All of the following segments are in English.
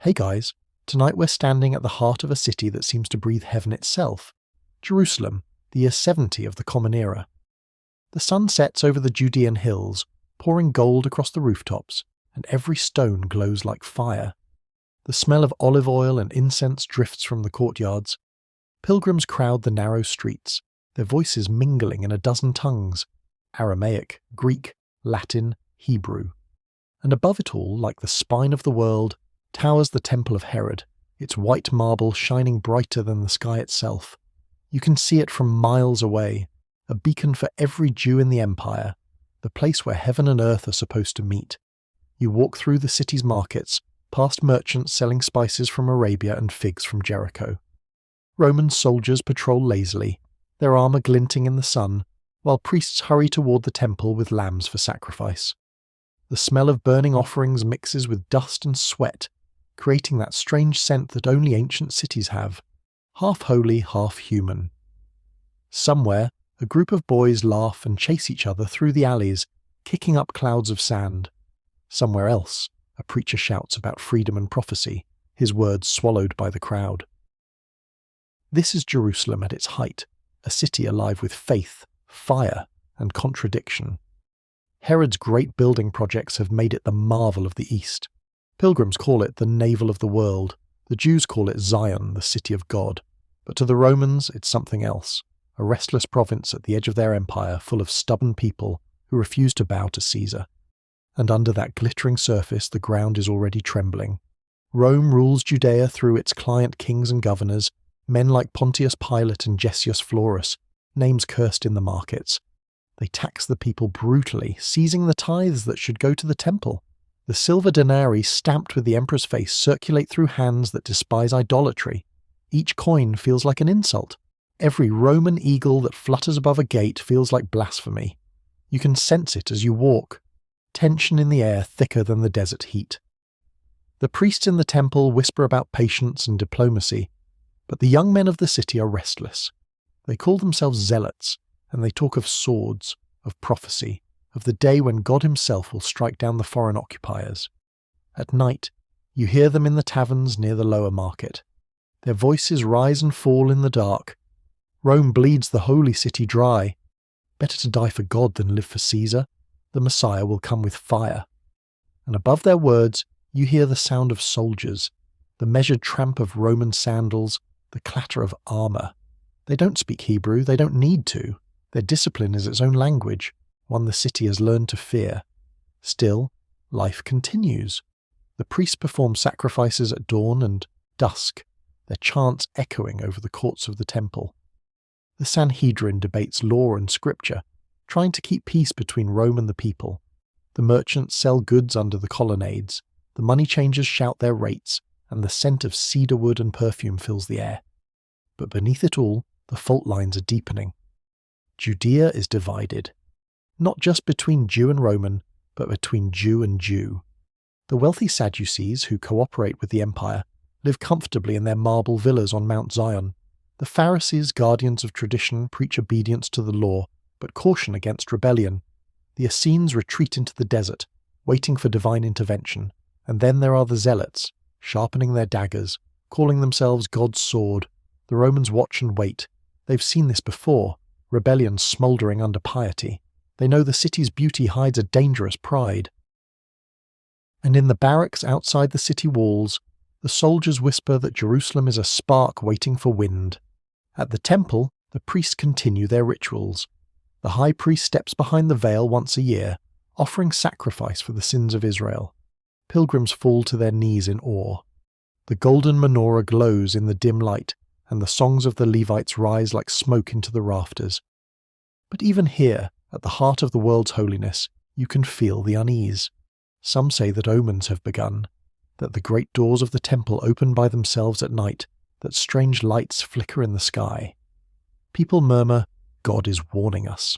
Hey guys, tonight we're standing at the heart of a city that seems to breathe heaven itself, Jerusalem, the year 70 of the Common Era. The sun sets over the Judean hills, pouring gold across the rooftops, and every stone glows like fire. The smell of olive oil and incense drifts from the courtyards. Pilgrims crowd the narrow streets, their voices mingling in a dozen tongues: Aramaic, Greek, Latin, Hebrew. And above it all, like the spine of the world, towers the Temple of Herod, its white marble shining brighter than the sky itself. You can see it from miles away, a beacon for every Jew in the empire, the place where heaven and earth are supposed to meet. You walk through the city's markets, past merchants selling spices from Arabia and figs from Jericho. Roman soldiers patrol lazily, their armour glinting in the sun, while priests hurry toward the temple with lambs for sacrifice. The smell of burning offerings mixes with dust and sweat, creating that strange scent that only ancient cities have, half holy, half human. Somewhere, a group of boys laugh and chase each other through the alleys, kicking up clouds of sand. Somewhere else, a preacher shouts about freedom and prophecy, his words swallowed by the crowd. This is Jerusalem at its height, a city alive with faith, fire, and contradiction. Herod's great building projects have made it the marvel of the East. Pilgrims call it the navel of the world. The Jews call it Zion, the city of God. But to the Romans, it's something else, a restless province at the edge of their empire full of stubborn people who refuse to bow to Caesar. And under that glittering surface, the ground is already trembling. Rome rules Judea through its client kings and governors, men like Pontius Pilate and Gessius Florus, names cursed in the markets. They tax the people brutally, seizing the tithes that should go to the temple. The silver denarii stamped with the emperor's face circulate through hands that despise idolatry. Each coin feels like an insult. Every Roman eagle that flutters above a gate feels like blasphemy. You can sense it as you walk. Tension in the air thicker than the desert heat. The priests in the temple whisper about patience and diplomacy, but the young men of the city are restless. They call themselves zealots, and they talk of swords, of prophecy, of the day when God himself will strike down the foreign occupiers. At night, you hear them in the taverns near the lower market. Their voices rise and fall in the dark. Rome bleeds the holy city dry. Better to die for God than live for Caesar. The Messiah will come with fire. And above their words, you hear the sound of soldiers, the measured tramp of Roman sandals, the clatter of armour. They don't speak Hebrew, they don't need to. Their discipline is its own language, one the city has learned to fear. Still, life continues. The priests perform sacrifices at dawn and dusk, their chants echoing over the courts of the temple. The Sanhedrin debates law and scripture, trying to keep peace between Rome and the people. The merchants sell goods under the colonnades, the money changers shout their rates, and the scent of cedar wood and perfume fills the air. But beneath it all, the fault lines are deepening. Judea is divided, not just between Jew and Roman, but between Jew and Jew. The wealthy Sadducees, who cooperate with the empire, live comfortably in their marble villas on Mount Zion. The Pharisees, guardians of tradition, preach obedience to the law, but caution against rebellion. The Essenes retreat into the desert, waiting for divine intervention. And then there are the Zealots, sharpening their daggers, calling themselves God's sword. The Romans watch and wait. They've seen this before, rebellion smouldering under piety. They know the city's beauty hides a dangerous pride. And in the barracks outside the city walls, the soldiers whisper that Jerusalem is a spark waiting for wind. At the temple, the priests continue their rituals. The high priest steps behind the veil once a year, offering sacrifice for the sins of Israel. Pilgrims fall to their knees in awe. The golden menorah glows in the dim light, and the songs of the Levites rise like smoke into the rafters. But even here, at the heart of the world's holiness, you can feel the unease. Some say that omens have begun, that the great doors of the temple open by themselves at night, that strange lights flicker in the sky. People murmur, God is warning us.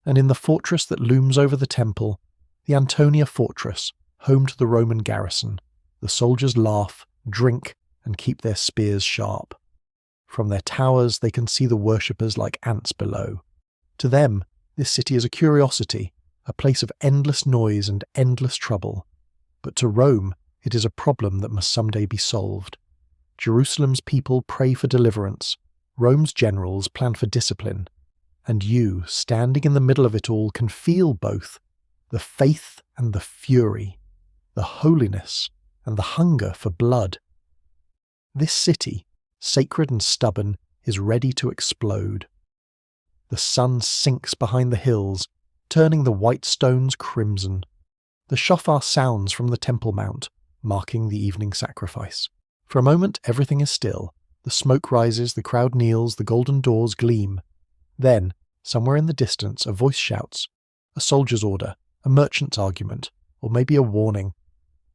And in the fortress that looms over the temple, the Antonia fortress, home to the Roman garrison, the soldiers laugh, drink, and keep their spears sharp. From their towers they can see the worshippers like ants below. To them, this city is a curiosity, a place of endless noise and endless trouble. But to Rome, It is a problem that must someday be solved. Jerusalem's people pray for deliverance, Rome's generals plan for discipline, and you, standing in the middle of it all, can feel both, the faith and the fury, the holiness and the hunger for blood. This city, sacred and stubborn, is ready to explode. The sun sinks behind the hills, turning the white stones crimson. The shofar sounds from the Temple Mount, marking the evening sacrifice. For a moment, everything is still. The smoke rises, the crowd kneels, the golden doors gleam. Then, somewhere in the distance, a voice shouts, a soldier's order, a merchant's argument, or maybe a warning.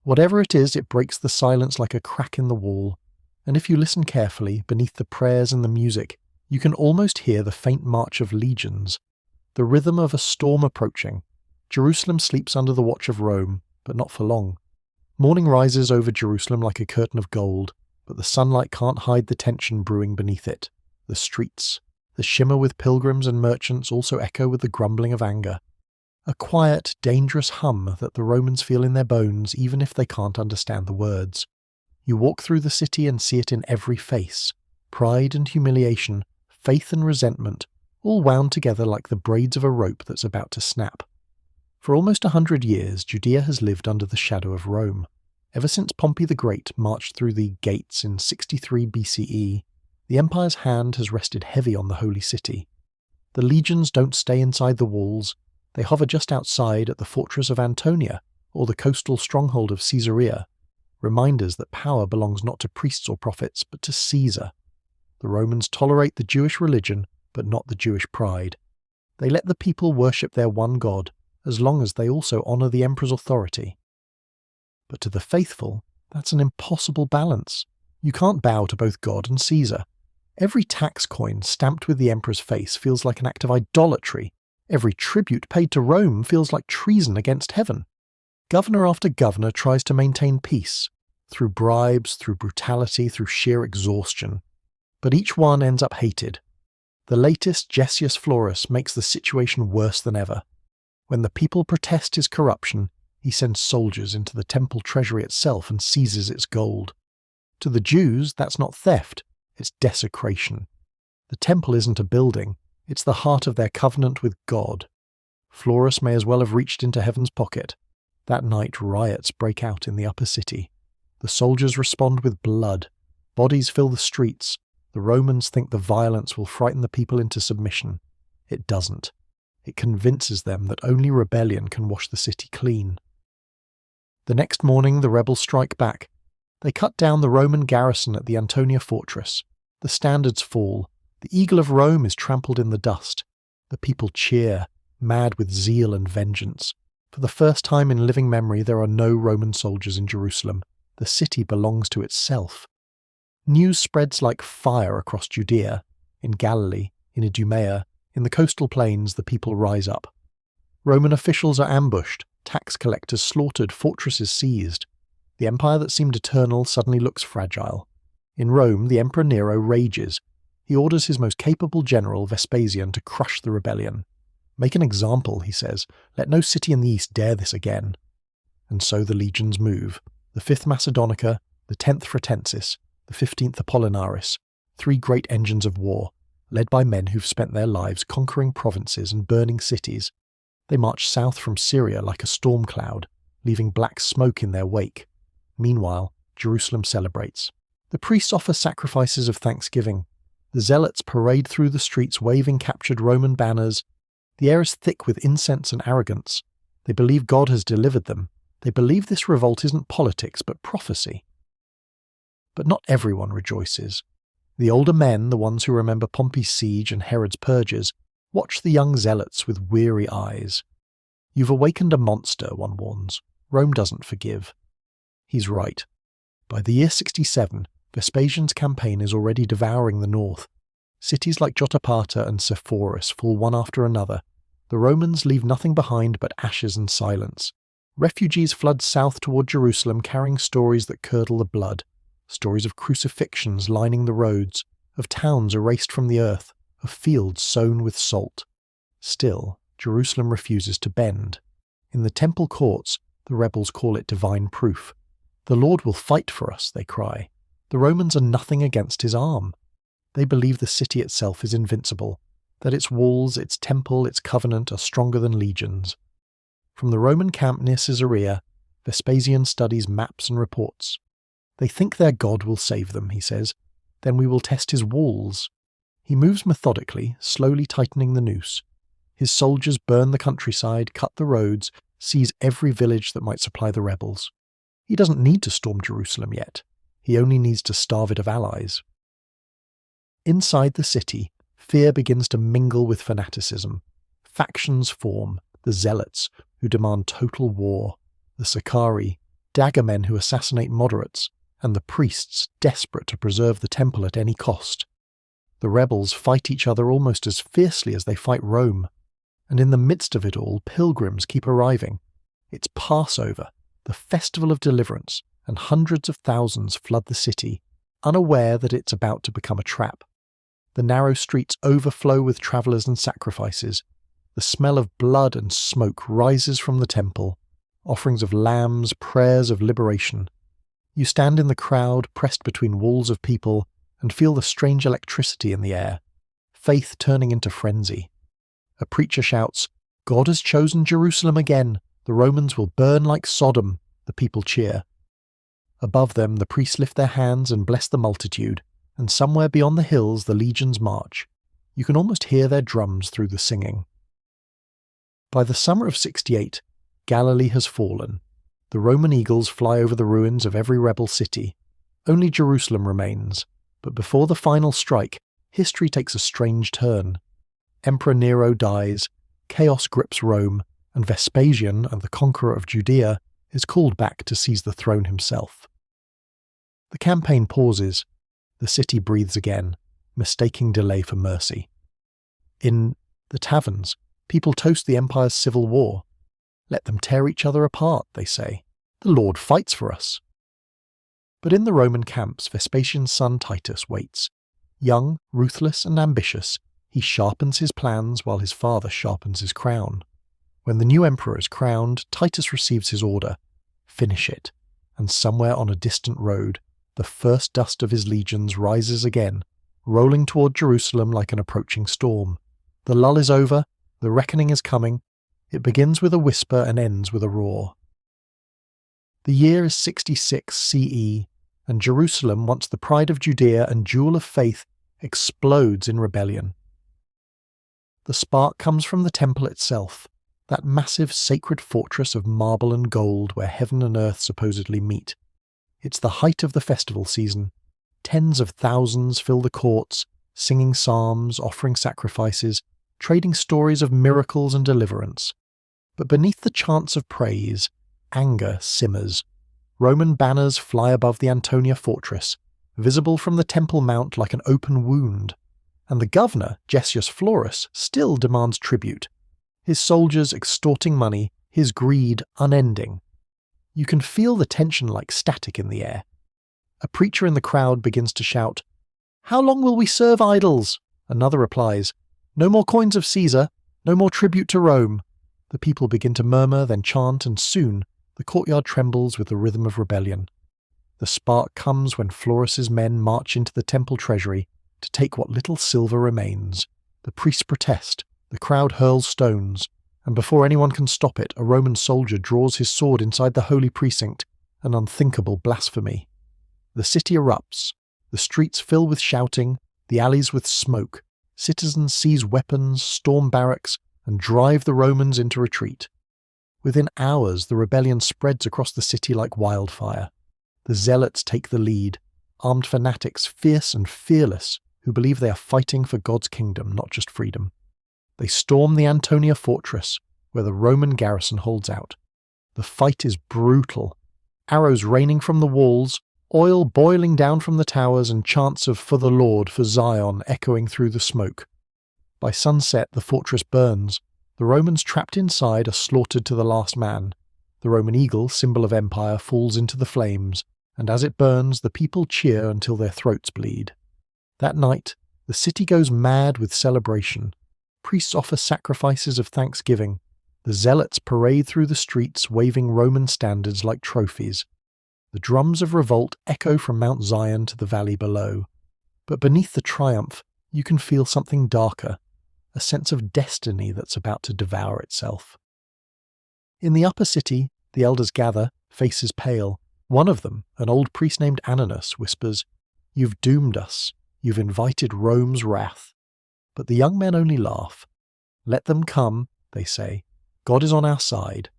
Whatever it is, it breaks the silence like a crack in the wall, and if you listen carefully, beneath the prayers and the music, you can almost hear the faint march of legions, the rhythm of a storm approaching. Jerusalem sleeps under the watch of Rome, but not for long. Morning rises over Jerusalem like a curtain of gold, but the sunlight can't hide the tension brewing beneath it. The streets, the shimmer with pilgrims and merchants, also echo with the grumbling of anger. A quiet, dangerous hum that the Romans feel in their bones even if they can't understand the words. You walk through the city and see it in every face. Pride and humiliation, faith and resentment, all wound together like the braids of a rope that's about to snap. For almost 100 years, Judea has lived under the shadow of Rome. Ever since Pompey the Great marched through the gates in 63 BCE, the empire's hand has rested heavy on the holy city. The legions don't stay inside the walls, they hover just outside at the fortress of Antonia or the coastal stronghold of Caesarea, reminders that power belongs not to priests or prophets, but to Caesar. The Romans tolerate the Jewish religion, but not the Jewish pride. They let the people worship their one God, as long as they also honour the emperor's authority. But to the faithful, that's an impossible balance. You can't bow to both God and Caesar. Every tax coin stamped with the emperor's face feels like an act of idolatry. Every tribute paid to Rome feels like treason against heaven. Governor after governor tries to maintain peace, through bribes, through brutality, through sheer exhaustion. But each one ends up hated. The latest Gessius Florus makes the situation worse than ever. When the people protest his corruption, he sends soldiers into the temple treasury itself and seizes its gold. To the Jews, that's not theft, it's desecration. The temple isn't a building, it's the heart of their covenant with God. Florus may as well have reached into heaven's pocket. That night, riots break out in the upper city. The soldiers respond with blood. Bodies fill the streets. The Romans think the violence will frighten the people into submission. It doesn't. It convinces them that only rebellion can wash the city clean. The next morning, the rebels strike back. They cut down the Roman garrison at the Antonia fortress. The standards fall. The eagle of Rome is trampled in the dust. The people cheer, mad with zeal and vengeance. For the first time in living memory, there are no Roman soldiers in Jerusalem. The city belongs to itself. News spreads like fire across Judea. In Galilee, in Idumea, in the coastal plains, the people rise up. Roman officials are ambushed, tax collectors slaughtered, fortresses seized. The empire that seemed eternal suddenly looks fragile. In Rome, the Emperor Nero rages. He orders his most capable general, Vespasian, to crush the rebellion. Make an example, he says. Let no city in the east dare this again. And so the legions move. The 5th Macedonica, the 10th Fretensis, the 15th Apollinaris, 3 great engines of war, led by men who've spent their lives conquering provinces and burning cities. They march south from Syria like a storm cloud, leaving black smoke in their wake. Meanwhile, Jerusalem celebrates. The priests offer sacrifices of thanksgiving. The zealots parade through the streets waving captured Roman banners. The air is thick with incense and arrogance. They believe God has delivered them. They believe this revolt isn't politics but prophecy. But not everyone rejoices. The older men, the ones who remember Pompey's siege and Herod's purges, watch the young zealots with weary eyes. You've awakened a monster, one warns. Rome doesn't forgive. He's right. By the year 67, Vespasian's campaign is already devouring the north. Cities like Jotapata and Sepphoris fall one after another. The Romans leave nothing behind but ashes and silence. Refugees flood south toward Jerusalem carrying stories that curdle the blood. Stories of crucifixions lining the roads, of towns erased from the earth, of fields sown with salt. Still, Jerusalem refuses to bend. In the temple courts, the rebels call it divine proof. "The Lord will fight for us," they cry. "The Romans are nothing against his arm." They believe the city itself is invincible, that its walls, its temple, its covenant are stronger than legions. From the Roman camp near Caesarea, Vespasian studies maps and reports. "They think their God will save them," he says. "Then we will test his walls." He moves methodically, slowly tightening the noose. His soldiers burn the countryside, cut the roads, seize every village that might supply the rebels. He doesn't need to storm Jerusalem yet. He only needs to starve it of allies. Inside the city, fear begins to mingle with fanaticism. Factions form: the Zealots, who demand total war, the Sicarii, dagger men who assassinate moderates, and the priests desperate to preserve the temple at any cost. The rebels fight each other almost as fiercely as they fight Rome. And in the midst of it all, pilgrims keep arriving. It's Passover, the festival of deliverance, and hundreds of thousands flood the city, unaware that it's about to become a trap. The narrow streets overflow with travellers and sacrifices. The smell of blood and smoke rises from the temple, offerings of lambs, prayers of liberation. You stand in the crowd, pressed between walls of people, and feel the strange electricity in the air, faith turning into frenzy. A preacher shouts, "God has chosen Jerusalem again. The Romans will burn like Sodom." The people cheer. Above them, the priests lift their hands and bless the multitude, and somewhere beyond the hills the legions march. You can almost hear their drums through the singing. By the summer of 68, Galilee has fallen. The Roman eagles fly over the ruins of every rebel city. Only Jerusalem remains. But before the final strike, history takes a strange turn. Emperor Nero dies, chaos grips Rome, and Vespasian, the conqueror of Judea, is called back to seize the throne himself. The campaign pauses. The city breathes again, mistaking delay for mercy. In the taverns, people toast the empire's civil war. "Let them tear each other apart," they say. "The Lord fights for us." But in the Roman camps, Vespasian's son Titus waits. Young, ruthless, and ambitious, he sharpens his plans while his father sharpens his crown. When the new emperor is crowned, Titus receives his order: finish it. And somewhere on a distant road, the first dust of his legions rises again, rolling toward Jerusalem like an approaching storm. The lull is over, the reckoning is coming. It begins with a whisper and ends with a roar. The year is 66 CE, and Jerusalem, once the pride of Judea and jewel of faith, explodes in rebellion. The spark comes from the temple itself, that massive sacred fortress of marble and gold where heaven and earth supposedly meet. It's the height of the festival season. Tens of thousands fill the courts, singing psalms, offering sacrifices, trading stories of miracles and deliverance. But beneath the chants of praise, anger simmers. Roman banners fly above the Antonia fortress, visible from the Temple Mount like an open wound. And the governor, Gessius Florus, still demands tribute. His soldiers extorting money, his greed unending. You can feel the tension like static in the air. A preacher in the crowd begins to shout, "How long will we serve idols?" Another replies, "No more coins of Caesar, no more tribute to Rome." The people begin to murmur, then chant, and soon the courtyard trembles with the rhythm of rebellion. The spark comes when Florus's men march into the temple treasury to take what little silver remains. The priests protest, the crowd hurls stones, and before anyone can stop it, a Roman soldier draws his sword inside the holy precinct, an unthinkable blasphemy. The city erupts, the streets fill with shouting, the alleys with smoke. Citizens seize weapons, storm barracks, and drive the Romans into retreat. Within hours, the rebellion spreads across the city like wildfire. The zealots take the lead, armed fanatics fierce and fearless, who believe they are fighting for God's kingdom, not just freedom. They storm the Antonia fortress, where the Roman garrison holds out. The fight is brutal. Arrows raining from the walls, oil boiling down from the towers, and chants of "For the Lord, for Zion" echoing through the smoke. By sunset, the fortress burns. The Romans trapped inside are slaughtered to the last man. The Roman eagle, symbol of empire, falls into the flames, and as it burns, the people cheer until their throats bleed. That night, the city goes mad with celebration. Priests offer sacrifices of thanksgiving. The zealots parade through the streets, waving Roman standards like trophies. The drums of revolt echo from Mount Zion to the valley below. But beneath the triumph, you can feel something darker, a sense of destiny that's about to devour itself. In the upper city, the elders gather, faces pale. One of them, an old priest named Ananus, whispers, "You've doomed us. You've invited Rome's wrath." But the young men only laugh. "Let them come," they say. "God is on our side."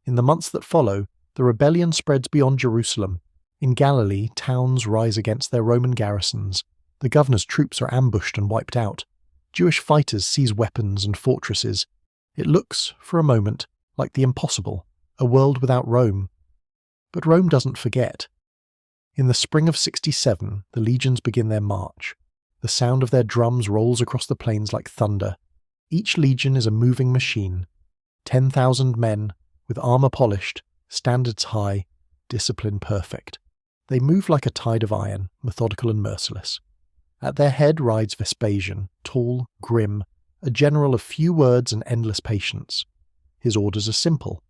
In the months that follow, the rebellion spreads beyond Jerusalem. In Galilee, towns rise against their Roman garrisons. The governor's troops are ambushed and wiped out. Jewish fighters seize weapons and fortresses. It looks, for a moment, like the impossible, a world without Rome. But Rome doesn't forget. In the spring of 67, the legions begin their march. The sound of their drums rolls across the plains like thunder. Each legion is a moving machine. 10,000 men, with armour polished, standards high, discipline perfect. They move like a tide of iron, methodical and merciless. At their head rides Vespasian, tall, grim, a general of few words and endless patience. His orders are simple: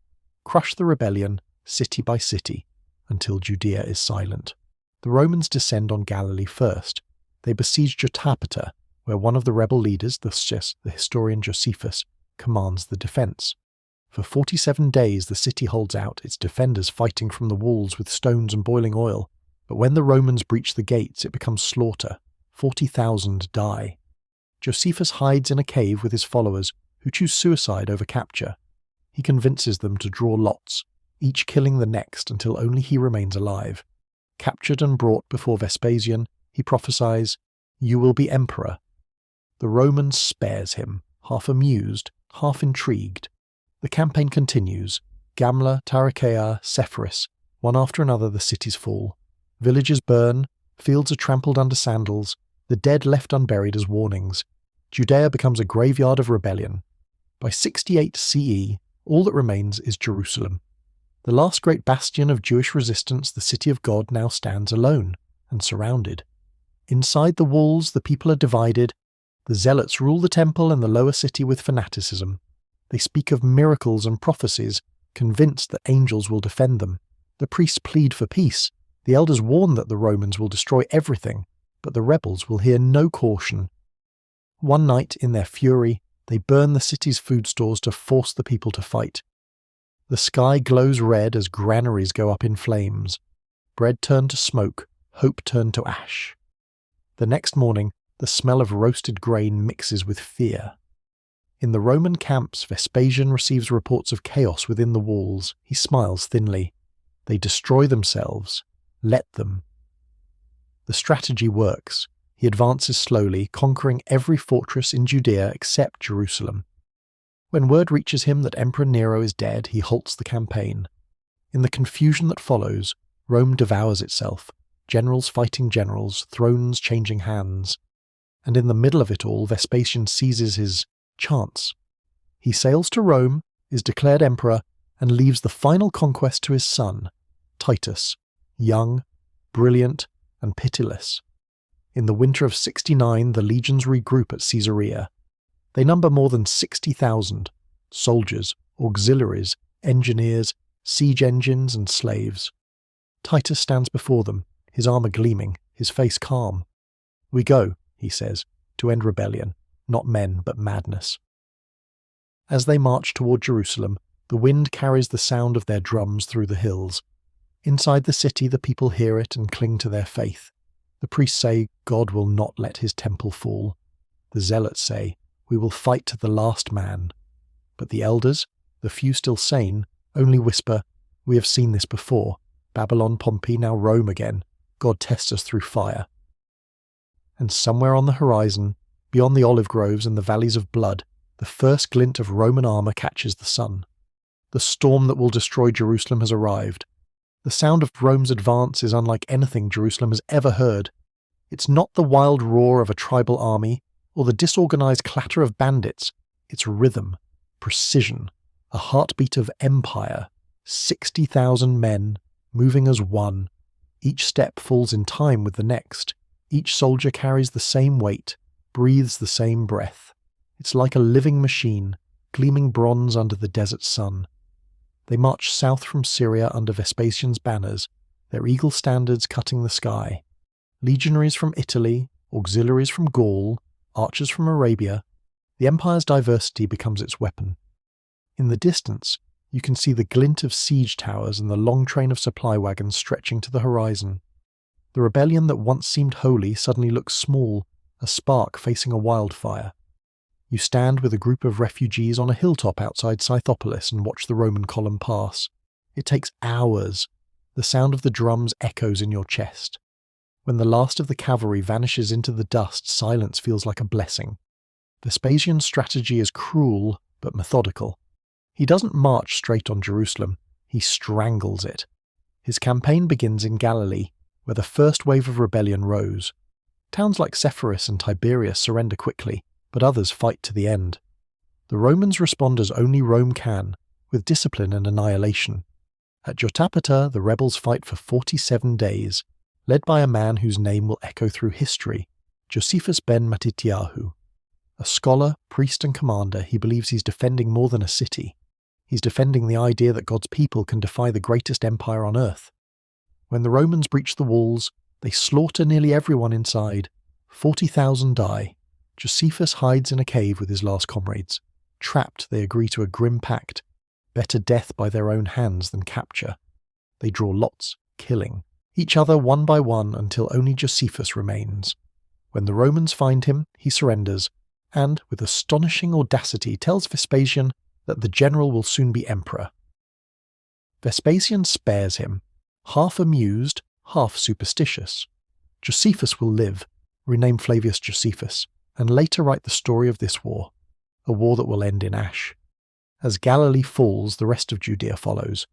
crush the rebellion, city by city, until Judea is silent. The Romans descend on Galilee first. They besiege Jotapata, where one of the rebel leaders, the historian Josephus, commands the defence. For 47 days the city holds out, its defenders fighting from the walls with stones and boiling oil. But when the Romans breach the gates, it becomes slaughter. 40,000 die. Josephus hides in a cave with his followers, who choose suicide over capture. He convinces them to draw lots, each killing the next until only he remains alive. Captured and brought before Vespasian, he prophesies, "You will be emperor." The Roman spares him, half amused, half intrigued. The campaign continues. Gamla, Tarichaea, Sepphoris, one after another the cities fall. Villages burn, fields are trampled under sandals, the dead left unburied as warnings. Judea becomes a graveyard of rebellion. By 68 CE, all that remains is Jerusalem. The last great bastion of Jewish resistance, the city of God, now stands alone and surrounded. Inside the walls, the people are divided. The zealots rule the temple and the lower city with fanaticism. They speak of miracles and prophecies, convinced that angels will defend them. The priests plead for peace. The elders warn that the Romans will destroy everything, but the rebels will hear no caution. One night, in their fury, they burn the city's food stores to force the people to fight. The sky glows red as granaries go up in flames. Bread turned to smoke, hope turned to ash. The next morning, the smell of roasted grain mixes with fear. In the Roman camps, Vespasian receives reports of chaos within the walls. He smiles thinly. They destroy themselves. Let them. The strategy works. He advances slowly, conquering every fortress in Judea except Jerusalem. When word reaches him that Emperor Nero is dead, he halts the campaign. In the confusion that follows, Rome devours itself, generals fighting generals, thrones changing hands. And in the middle of it all, Vespasian seizes his chance. He sails to Rome, is declared emperor, and leaves the final conquest to his son, Titus, young, brilliant, and pitiless. In the winter of 69, the legions regroup at Caesarea. They number more than 60,000, soldiers, auxiliaries, engineers, siege engines, and slaves. Titus stands before them, his armour gleaming, his face calm. "We go," he says, "to end rebellion, not men but madness." As they march toward Jerusalem, the wind carries the sound of their drums through the hills. Inside the city, the people hear it and cling to their faith. The priests say, God will not let his temple fall. The zealots say, we will fight to the last man. But the elders, the few still sane, only whisper, we have seen this before. Babylon, Pompeii, now Rome again. God tests us through fire. And somewhere on the horizon, beyond the olive groves and the valleys of blood, the first glint of Roman armour catches the sun. The storm that will destroy Jerusalem has arrived. The sound of Rome's advance is unlike anything Jerusalem has ever heard. It's not the wild roar of a tribal army, or the disorganized clatter of bandits. It's rhythm, precision, a heartbeat of empire. 60,000 men, moving as one. Each step falls in time with the next. Each soldier carries the same weight, breathes the same breath. It's like a living machine, gleaming bronze under the desert sun. They march south from Syria under Vespasian's banners, their eagle standards cutting the sky. Legionaries from Italy, auxiliaries from Gaul, archers from Arabia, the empire's diversity becomes its weapon. In the distance, you can see the glint of siege towers and the long train of supply wagons stretching to the horizon. The rebellion that once seemed holy suddenly looks small, a spark facing a wildfire. You stand with a group of refugees on a hilltop outside Scythopolis and watch the Roman column pass. It takes hours. The sound of the drums echoes in your chest. When the last of the cavalry vanishes into the dust, silence feels like a blessing. Vespasian's strategy is cruel but methodical. He doesn't march straight on Jerusalem, he strangles it. His campaign begins in Galilee, where the first wave of rebellion rose. Towns like Sepphoris and Tiberias surrender quickly, but others fight to the end. The Romans respond as only Rome can, with discipline and annihilation. At Jotapata, the rebels fight for 47 days, led by a man whose name will echo through history, Josephus ben Matityahu. A scholar, priest and commander, he believes he's defending more than a city. He's defending the idea that God's people can defy the greatest empire on earth. When the Romans breach the walls, they slaughter nearly everyone inside. 40,000 die. Josephus hides in a cave with his last comrades. Trapped, they agree to a grim pact. Better death by their own hands than capture. They draw lots, killing each other one by one until only Josephus remains. When the Romans find him, he surrenders, and, with astonishing audacity, tells Vespasian that the general will soon be emperor. Vespasian spares him, half amused, half superstitious. Josephus will live, rename Flavius Josephus, and later write the story of this war, a war that will end in ash. As Galilee falls, the rest of Judea follows.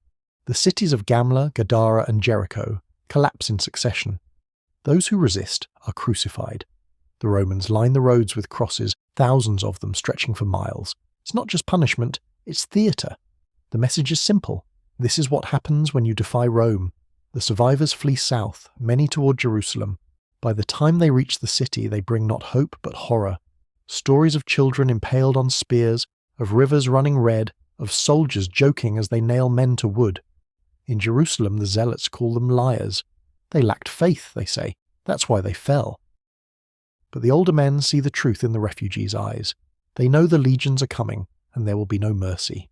The cities of Gamla, Gadara, and Jericho collapse in succession. Those who resist are crucified. The Romans line the roads with crosses, thousands of them stretching for miles. It's not just punishment, it's theatre. The message is simple. This is what happens when you defy Rome. The survivors flee south, many toward Jerusalem. By the time they reach the city, they bring not hope but horror. Stories of children impaled on spears, of rivers running red, of soldiers joking as they nail men to wood. In Jerusalem, the zealots call them liars. They lacked faith, they say. That's why they fell. But the older men see the truth in the refugees' eyes. They know the legions are coming, and there will be no mercy.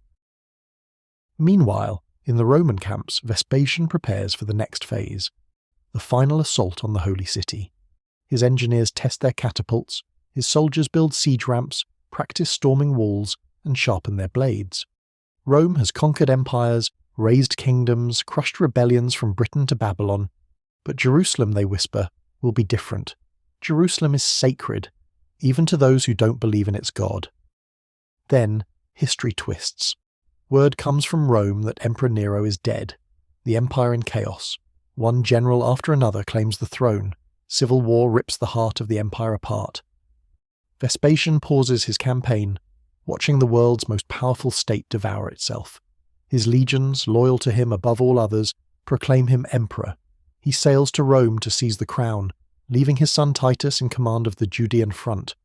Meanwhile, in the Roman camps, Vespasian prepares for the next phase, the final assault on the holy city. His engineers test their catapults, his soldiers build siege ramps, practice storming walls, and sharpen their blades. Rome has conquered empires, razed kingdoms, crushed rebellions from Britain to Babylon. But Jerusalem, they whisper, will be different. Jerusalem is sacred, even to those who don't believe in its God. Then, history twists. Word comes from Rome that Emperor Nero is dead. The empire in chaos. One general after another claims the throne. Civil war rips the heart of the empire apart. Vespasian pauses his campaign, watching the world's most powerful state devour itself. His legions, loyal to him above all others, proclaim him emperor. He sails to Rome to seize the crown, leaving his son Titus in command of the Judean front.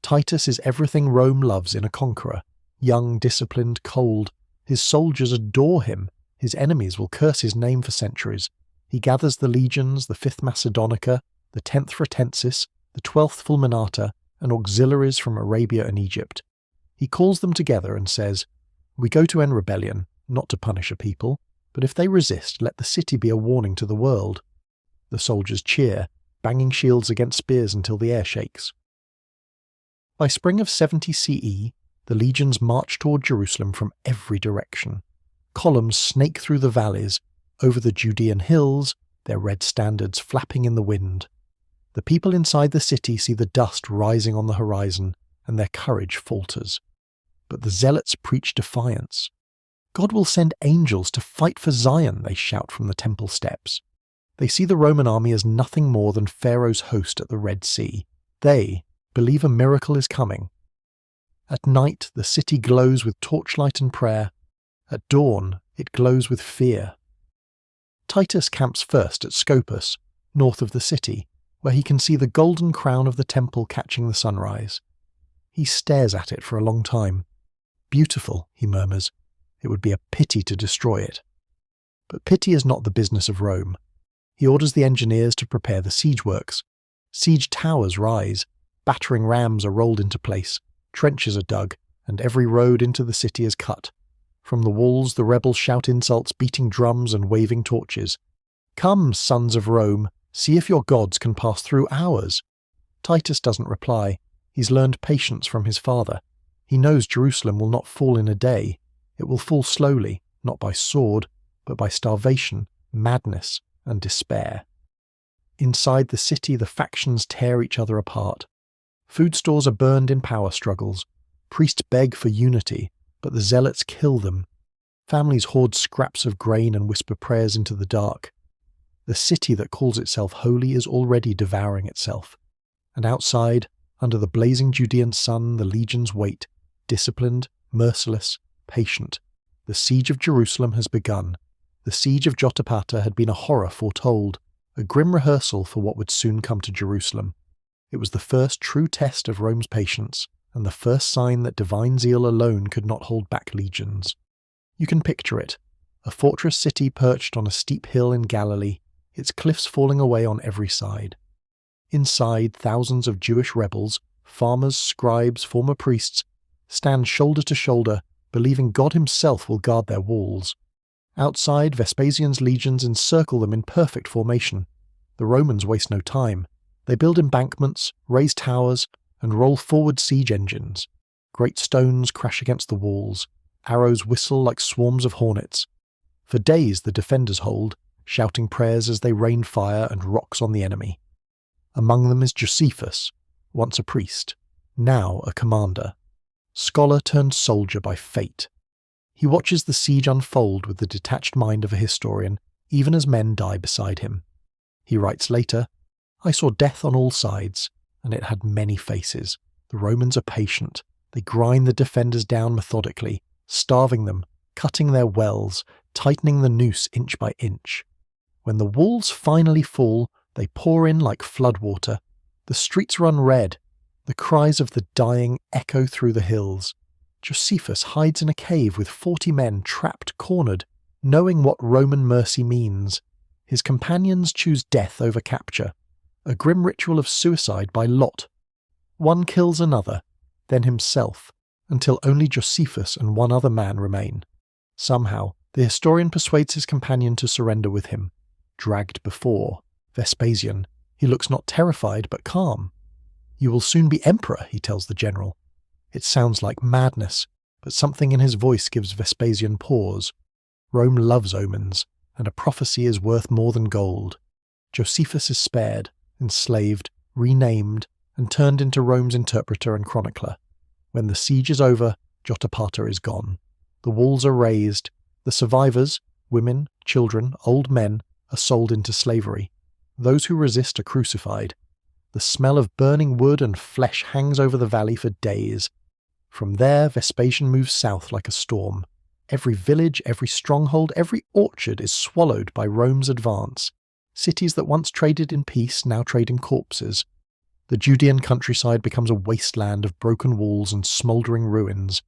Titus is everything Rome loves in a conqueror. Young, disciplined, cold. His soldiers adore him. His enemies will curse his name for centuries. He gathers the legions, the 5th Macedonica, the 10th Fretensis, the 12th Fulminata, and auxiliaries from Arabia and Egypt. He calls them together and says, "We go to end rebellion, not to punish a people, but if they resist, let the city be a warning to the world." The soldiers cheer, banging shields against spears until the air shakes. By spring of 70 CE, the legions march toward Jerusalem from every direction. Columns snake through the valleys, over the Judean hills, their red standards flapping in the wind. The people inside the city see the dust rising on the horizon, and their courage falters. But the zealots preach defiance. God will send angels to fight for Zion, they shout from the temple steps. They see the Roman army as nothing more than Pharaoh's host at the Red Sea. They believe a miracle is coming. At night, the city glows with torchlight and prayer. At dawn, it glows with fear. Titus camps first at Scopus, north of the city, where he can see the golden crown of the temple catching the sunrise. He stares at it for a long time. "Beautiful," he murmurs. It would be a pity to destroy it. But pity is not the business of Rome. He orders the engineers to prepare the siege works. Siege towers rise, battering rams are rolled into place, trenches are dug, and every road into the city is cut. From the walls the rebels shout insults, beating drums and waving torches. "Come, sons of Rome, see if your gods can pass through ours." Titus doesn't reply. He's learned patience from his father. He knows Jerusalem will not fall in a day. It will fall slowly, not by sword, but by starvation, madness, and despair. Inside the city, the factions tear each other apart. Food stores are burned in power struggles. Priests beg for unity, but the zealots kill them. Families hoard scraps of grain and whisper prayers into the dark. The city that calls itself holy is already devouring itself. And outside, under the blazing Judean sun, the legions wait, disciplined, merciless, patient. The siege of Jerusalem has begun. The siege of Jotapata had been a horror foretold, a grim rehearsal for what would soon come to Jerusalem. It was the first true test of Rome's patience, and the first sign that divine zeal alone could not hold back legions. You can picture it, a fortress city perched on a steep hill in Galilee, its cliffs falling away on every side. Inside, thousands of Jewish rebels, farmers, scribes, former priests, stand shoulder to shoulder, believing God himself will guard their walls. Outside, Vespasian's legions encircle them in perfect formation. The Romans waste no time. They build embankments, raise towers, and roll forward siege engines. Great stones crash against the walls. Arrows whistle like swarms of hornets. For days the defenders hold, shouting prayers as they rain fire and rocks on the enemy. Among them is Josephus, once a priest, now a commander. Scholar turned soldier by fate. He watches the siege unfold with the detached mind of a historian, even as men die beside him. He writes later, "I saw death on all sides, and it had many faces. The Romans are patient. They grind the defenders down methodically, starving them, cutting their wells, tightening the noose inch by inch. When the walls finally fall, they pour in like floodwater. The streets run red. The cries of the dying echo through the hills. Josephus hides in a cave with 40 men trapped, cornered, knowing what Roman mercy means. His companions choose death over capture, a grim ritual of suicide by lot. One kills another, then himself, until only Josephus and one other man remain. Somehow, the historian persuades his companion to surrender with him. Dragged before Vespasian, he looks not terrified but calm. "You will soon be emperor," he tells the general. It sounds like madness, but something in his voice gives Vespasian pause. Rome loves omens, and a prophecy is worth more than gold. Josephus is spared, enslaved, renamed, and turned into Rome's interpreter and chronicler. When the siege is over, Jotapata is gone. The walls are razed. The survivors, women, children, old men, are sold into slavery. Those who resist are crucified. The smell of burning wood and flesh hangs over the valley for days. From there, Vespasian moves south like a storm. Every village, every stronghold, every orchard is swallowed by Rome's advance. Cities that once traded in peace now trade in corpses. The Judean countryside becomes a wasteland of broken walls and smouldering ruins.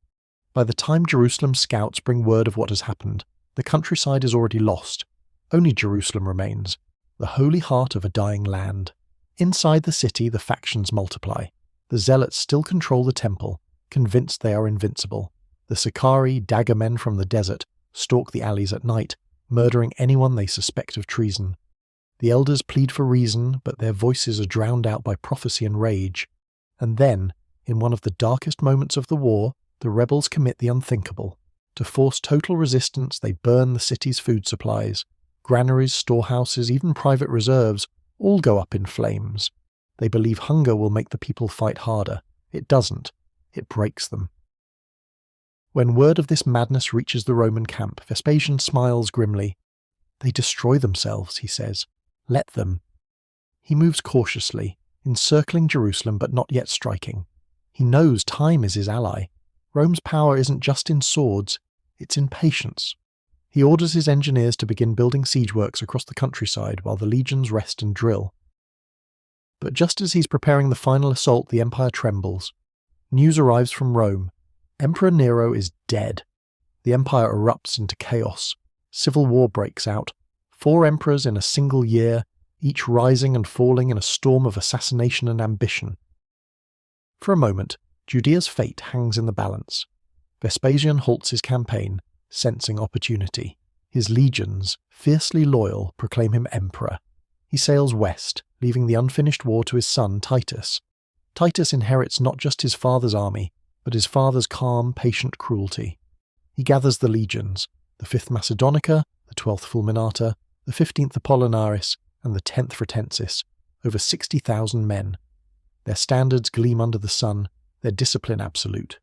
By the time Jerusalem's scouts bring word of what has happened, the countryside is already lost. Only Jerusalem remains, the holy heart of a dying land. Inside the city, the factions multiply. The zealots still control the temple, convinced they are invincible. The Sicarii, dagger men from the desert, stalk the alleys at night, murdering anyone they suspect of treason. The elders plead for reason, but their voices are drowned out by prophecy and rage. And then, in one of the darkest moments of the war, the rebels commit the unthinkable. To force total resistance, they burn the city's food supplies. Granaries, storehouses, even private reserves, all go up in flames. They believe hunger will make the people fight harder. It doesn't. It breaks them. When word of this madness reaches the Roman camp, Vespasian smiles grimly. "They destroy themselves," he says. "Let them." He moves cautiously, encircling Jerusalem but not yet striking. He knows time is his ally. Rome's power isn't just in swords, it's in patience. He orders his engineers to begin building siege works across the countryside while the legions rest and drill. But just as he's preparing the final assault, the empire trembles. News arrives from Rome. Emperor Nero is dead. The empire erupts into chaos. Civil war breaks out. 4 emperors in a single year, each rising and falling in a storm of assassination and ambition. For a moment, Judea's fate hangs in the balance. Vespasian halts his campaign, sensing opportunity. His legions, fiercely loyal, proclaim him emperor. He sails west, leaving the unfinished war to his son Titus. Titus inherits not just his father's army, but his father's calm, patient cruelty. He gathers the legions, the 5th Macedonica, the 12th Fulminata, the 15th Apollinaris, and the 10th Fretensis, over 60,000 men. Their standards gleam under the sun, their discipline absolute.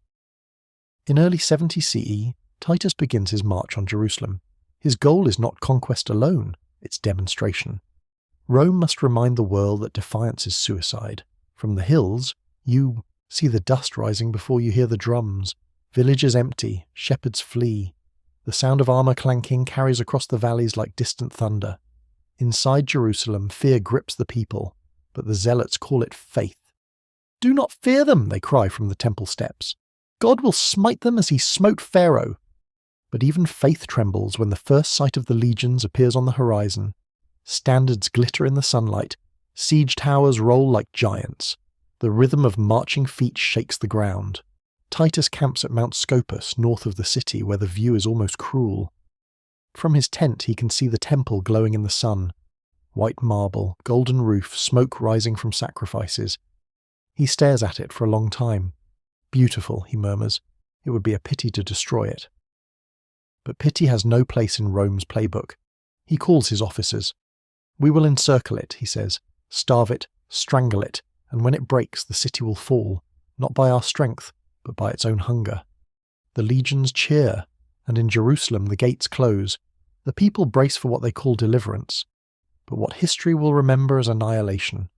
In early 70 CE, Titus begins his march on Jerusalem. His goal is not conquest alone, it's demonstration. Rome must remind the world that defiance is suicide. From the hills, you see the dust rising before you hear the drums. Villages empty, shepherds flee. The sound of armour clanking carries across the valleys like distant thunder. Inside Jerusalem, fear grips the people, but the zealots call it faith. "Do not fear them," they cry from the temple steps. "God will smite them as he smote Pharaoh." But even faith trembles when the first sight of the legions appears on the horizon. Standards glitter in the sunlight. Siege towers roll like giants. The rhythm of marching feet shakes the ground. Titus camps at Mount Scopus, north of the city, where the view is almost cruel. From his tent he can see the temple glowing in the sun. White marble, golden roof, smoke rising from sacrifices. He stares at it for a long time. "Beautiful," he murmurs. "It would be a pity to destroy it." But pity has no place in Rome's playbook. He calls his officers. "We will encircle it," he says, "starve it, strangle it, and when it breaks the city will fall, not by our strength, but by its own hunger." The legions cheer, and in Jerusalem the gates close. The people brace for what they call deliverance, but what history will remember as annihilation.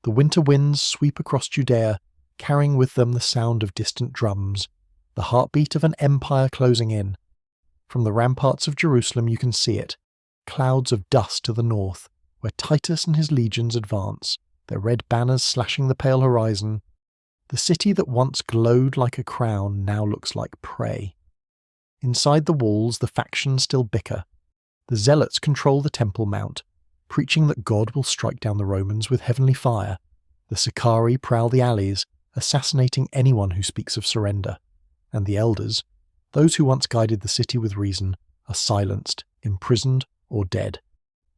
The winter winds sweep across Judea, carrying with them the sound of distant drums, the heartbeat of an empire closing in. From the ramparts of Jerusalem you can see it, clouds of dust to the north, where Titus and his legions advance, their red banners slashing the pale horizon. The city that once glowed like a crown now looks like prey. Inside the walls the factions still bicker. The zealots control the Temple Mount, preaching that God will strike down the Romans with heavenly fire. The Sicarii prowl the alleys, assassinating anyone who speaks of surrender. And the elders, those who once guided the city with reason, are silenced, imprisoned, or dead.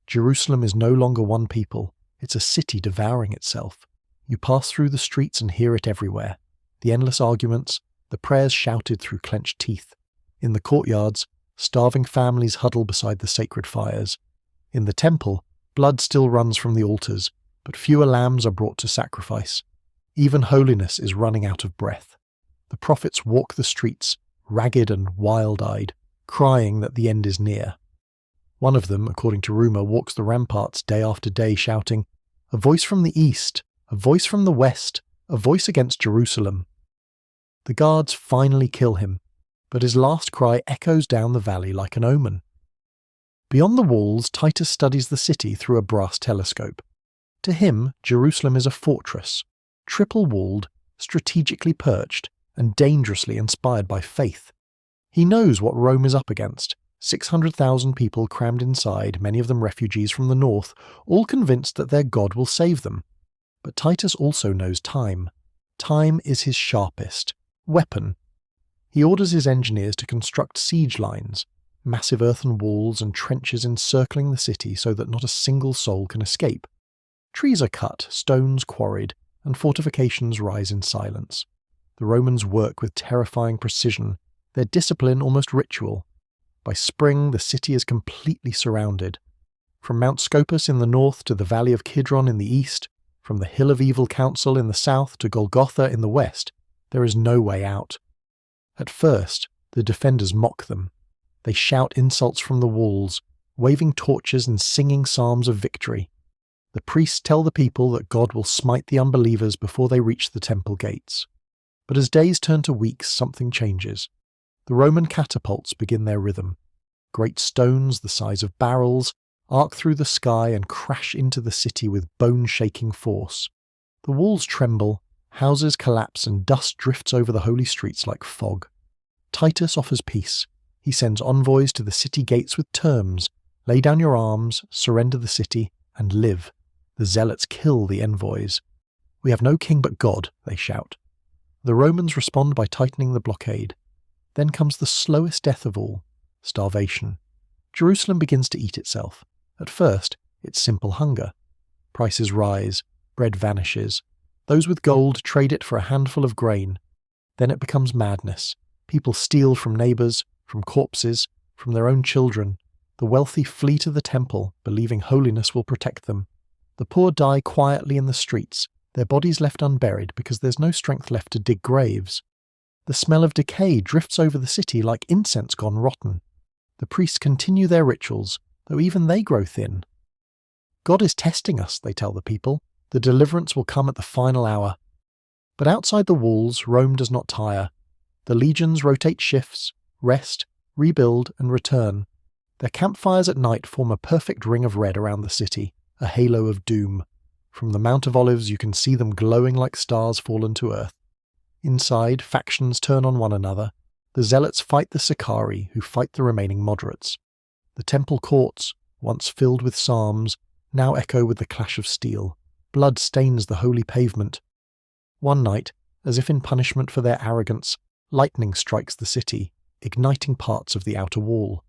Jerusalem is no longer one people, it's a city devouring itself. You pass through the streets and hear it everywhere. The endless arguments, the prayers shouted through clenched teeth. In the courtyards, starving families huddle beside the sacred fires. In the temple, blood still runs from the altars, but fewer lambs are brought to sacrifice. Even holiness is running out of breath. The prophets walk the streets, ragged and wild-eyed, crying that the end is near. One of them, according to rumour, walks the ramparts day after day shouting, "A voice from the east, a voice from the west, a voice against Jerusalem." The guards finally kill him, but his last cry echoes down the valley like an omen. Beyond the walls, Titus studies the city through a brass telescope. To him, Jerusalem is a fortress, triple-walled, strategically perched, and dangerously inspired by faith. He knows what Rome is up against. 600,000 people crammed inside, many of them refugees from the north, all convinced that their God will save them. But Titus also knows time. Time is his sharpest weapon. He orders his engineers to construct siege lines, massive earthen walls and trenches encircling the city so that not a single soul can escape. Trees are cut, stones quarried, and fortifications rise in silence. The Romans work with terrifying precision, their discipline almost ritual. By spring, the city is completely surrounded. From Mount Scopus in the north to the Valley of Kidron in the east, from the Hill of Evil Counsel in the south to Golgotha in the west, there is no way out. At first, the defenders mock them. They shout insults from the walls, waving torches and singing psalms of victory. The priests tell the people that God will smite the unbelievers before they reach the temple gates. But as days turn to weeks, something changes. The Roman catapults begin their rhythm. Great stones the size of barrels arc through the sky and crash into the city with bone-shaking force. The walls tremble, houses collapse, and dust drifts over the holy streets like fog. Titus offers peace. He sends envoys to the city gates with terms: lay down your arms, surrender the city, and live. The zealots kill the envoys. We have no king but God, they shout. The Romans respond by tightening the blockade. Then comes the slowest death of all: starvation. Jerusalem begins to eat itself. At first, it's simple hunger. Prices rise, bread vanishes. Those with gold trade it for a handful of grain. Then it becomes madness. People steal from neighbours, from corpses, from their own children. The wealthy flee to the temple, believing holiness will protect them. The poor die quietly in the streets, their bodies left unburied because there's no strength left to dig graves. The smell of decay drifts over the city like incense gone rotten. The priests continue their rituals, though even they grow thin. God is testing us, they tell the people. The deliverance will come at the final hour. But outside the walls, Rome does not tire. The legions rotate shifts, rest, rebuild, and return. Their campfires at night form a perfect ring of red around the city, a halo of doom. From the Mount of Olives you can see them glowing like stars fallen to earth. Inside, factions turn on one another. The zealots fight the Sicarii, who fight the remaining moderates. The temple courts, once filled with psalms, now echo with the clash of steel. Blood stains the holy pavement. One night, as if in punishment for their arrogance, lightning strikes the city, igniting parts of the outer wall.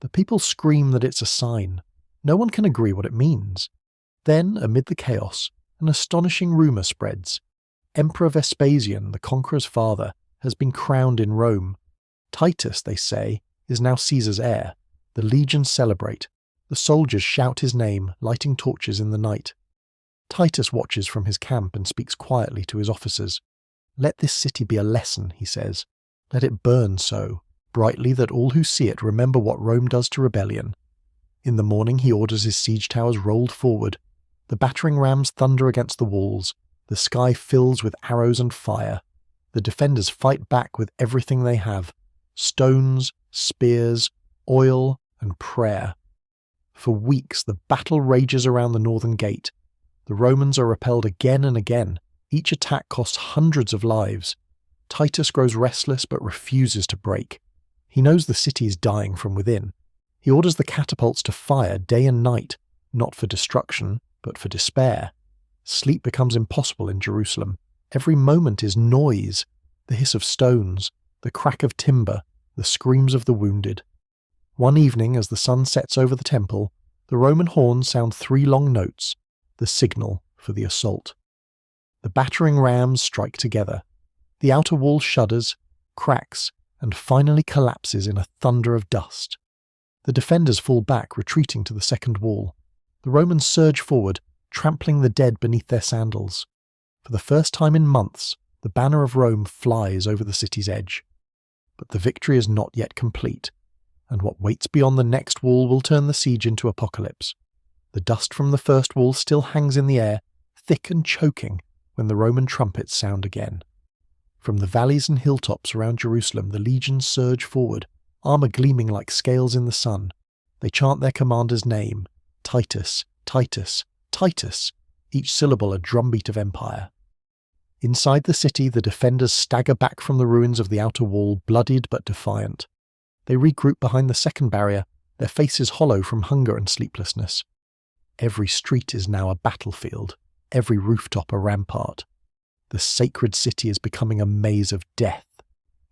The people scream that it's a sign. No one can agree what it means. Then, amid the chaos, an astonishing rumour spreads. Emperor Vespasian, the conqueror's father, has been crowned in Rome. Titus, they say, is now Caesar's heir. The legions celebrate. The soldiers shout his name, lighting torches in the night. Titus watches from his camp and speaks quietly to his officers. Let this city be a lesson, he says. Let it burn so, brightly that all who see it remember what Rome does to rebellion. In the morning he orders his siege towers rolled forward. The battering rams thunder against the walls. The sky fills with arrows and fire. The defenders fight back with everything they have: stones, spears, oil, and prayer. For weeks the battle rages around the northern gate. The Romans are repelled again and again. Each attack costs hundreds of lives. Titus grows restless but refuses to break. He knows the city is dying from within. He orders the catapults to fire day and night, not for destruction, but for despair. Sleep becomes impossible in Jerusalem. Every moment is noise: the hiss of stones, the crack of timber, the screams of the wounded. One evening, as the sun sets over the temple, the Roman horns sound 3 long notes, the signal for the assault. The battering rams strike together. The outer wall shudders, cracks, and finally collapses in a thunder of dust. The defenders fall back, retreating to the second wall. The Romans surge forward, trampling the dead beneath their sandals. For the first time in months, the banner of Rome flies over the city's edge. But the victory is not yet complete, and what waits beyond the next wall will turn the siege into apocalypse. The dust from the first wall still hangs in the air, thick and choking, when the Roman trumpets sound again. From the valleys and hilltops around Jerusalem the legions surge forward, armour gleaming like scales in the sun. They chant their commander's name: Titus, Titus, Titus, each syllable a drumbeat of empire. Inside the city the defenders stagger back from the ruins of the outer wall, bloodied but defiant. They regroup behind the second barrier, their faces hollow from hunger and sleeplessness. Every street is now a battlefield, every rooftop a rampart. The sacred city is becoming a maze of death.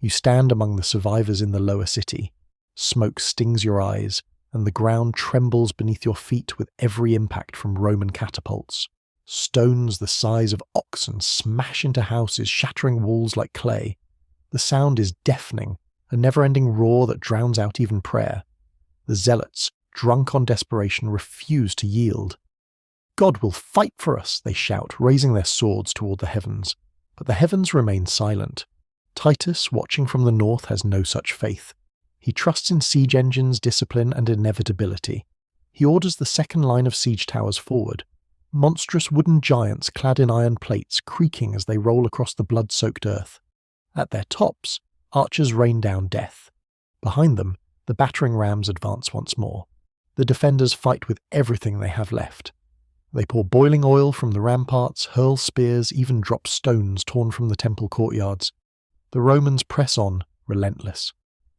You stand among the survivors in the lower city. Smoke stings your eyes, and the ground trembles beneath your feet with every impact from Roman catapults. Stones the size of oxen smash into houses, shattering walls like clay. The sound is deafening, a never-ending roar that drowns out even prayer. The zealots, drunk on desperation, refuse to yield. God will fight for us, they shout, raising their swords toward the heavens. But the heavens remain silent. Titus, watching from the north, has no such faith. He trusts in siege engines, discipline, and inevitability. He orders the second line of siege towers forward. Monstrous wooden giants clad in iron plates, creaking as they roll across the blood-soaked earth. At their tops, archers rain down death. Behind them, the battering rams advance once more. The defenders fight with everything they have left. They pour boiling oil from the ramparts, hurl spears, even drop stones torn from the temple courtyards. The Romans press on, relentless.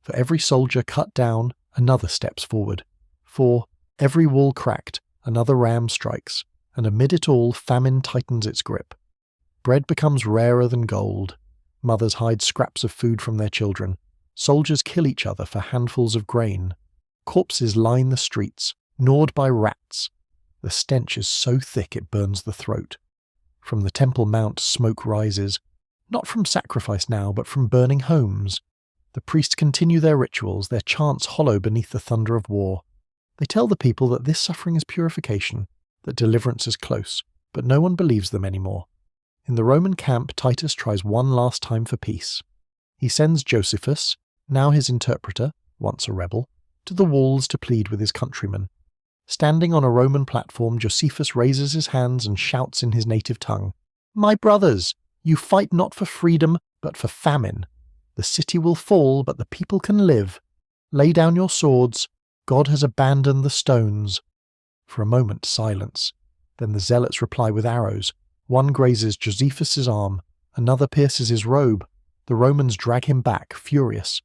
For every soldier cut down, another steps forward. For every wall cracked, another ram strikes, and amid it all famine tightens its grip. Bread becomes rarer than gold. Mothers hide scraps of food from their children. Soldiers kill each other for handfuls of grain. Corpses line the streets, gnawed by rats. The stench is so thick it burns the throat. From the Temple Mount smoke rises, not from sacrifice now, but from burning homes. The priests continue their rituals, their chants hollow beneath the thunder of war. They tell the people that this suffering is purification, that deliverance is close, but no one believes them anymore. In the Roman camp, Titus tries one last time for peace. He sends Josephus, now his interpreter, once a rebel, to the walls to plead with his countrymen. Standing on a Roman platform, Josephus raises his hands and shouts in his native tongue, "My brothers, you fight not for freedom, but for famine. The city will fall, but the people can live. Lay down your swords. God has abandoned the stones." For a moment, silence. Then the zealots reply with arrows. One grazes Josephus's arm, another pierces his robe. The Romans drag him back, furious.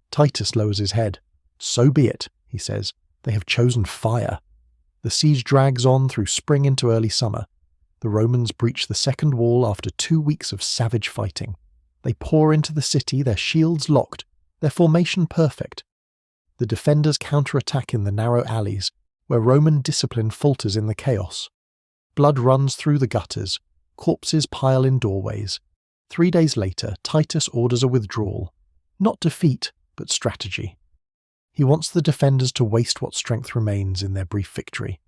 Titus lowers his head. "So be it," he says. "They have chosen fire." The siege drags on through spring into early summer. The Romans breach the second wall after 2 weeks of savage fighting. They pour into the city, their shields locked, their formation perfect. The defenders counterattack in the narrow alleys, where Roman discipline falters in the chaos. Blood runs through the gutters, corpses pile in doorways. 3 days later, Titus orders a withdrawal. Not defeat, but strategy. He wants the defenders to waste what strength remains in their brief victory.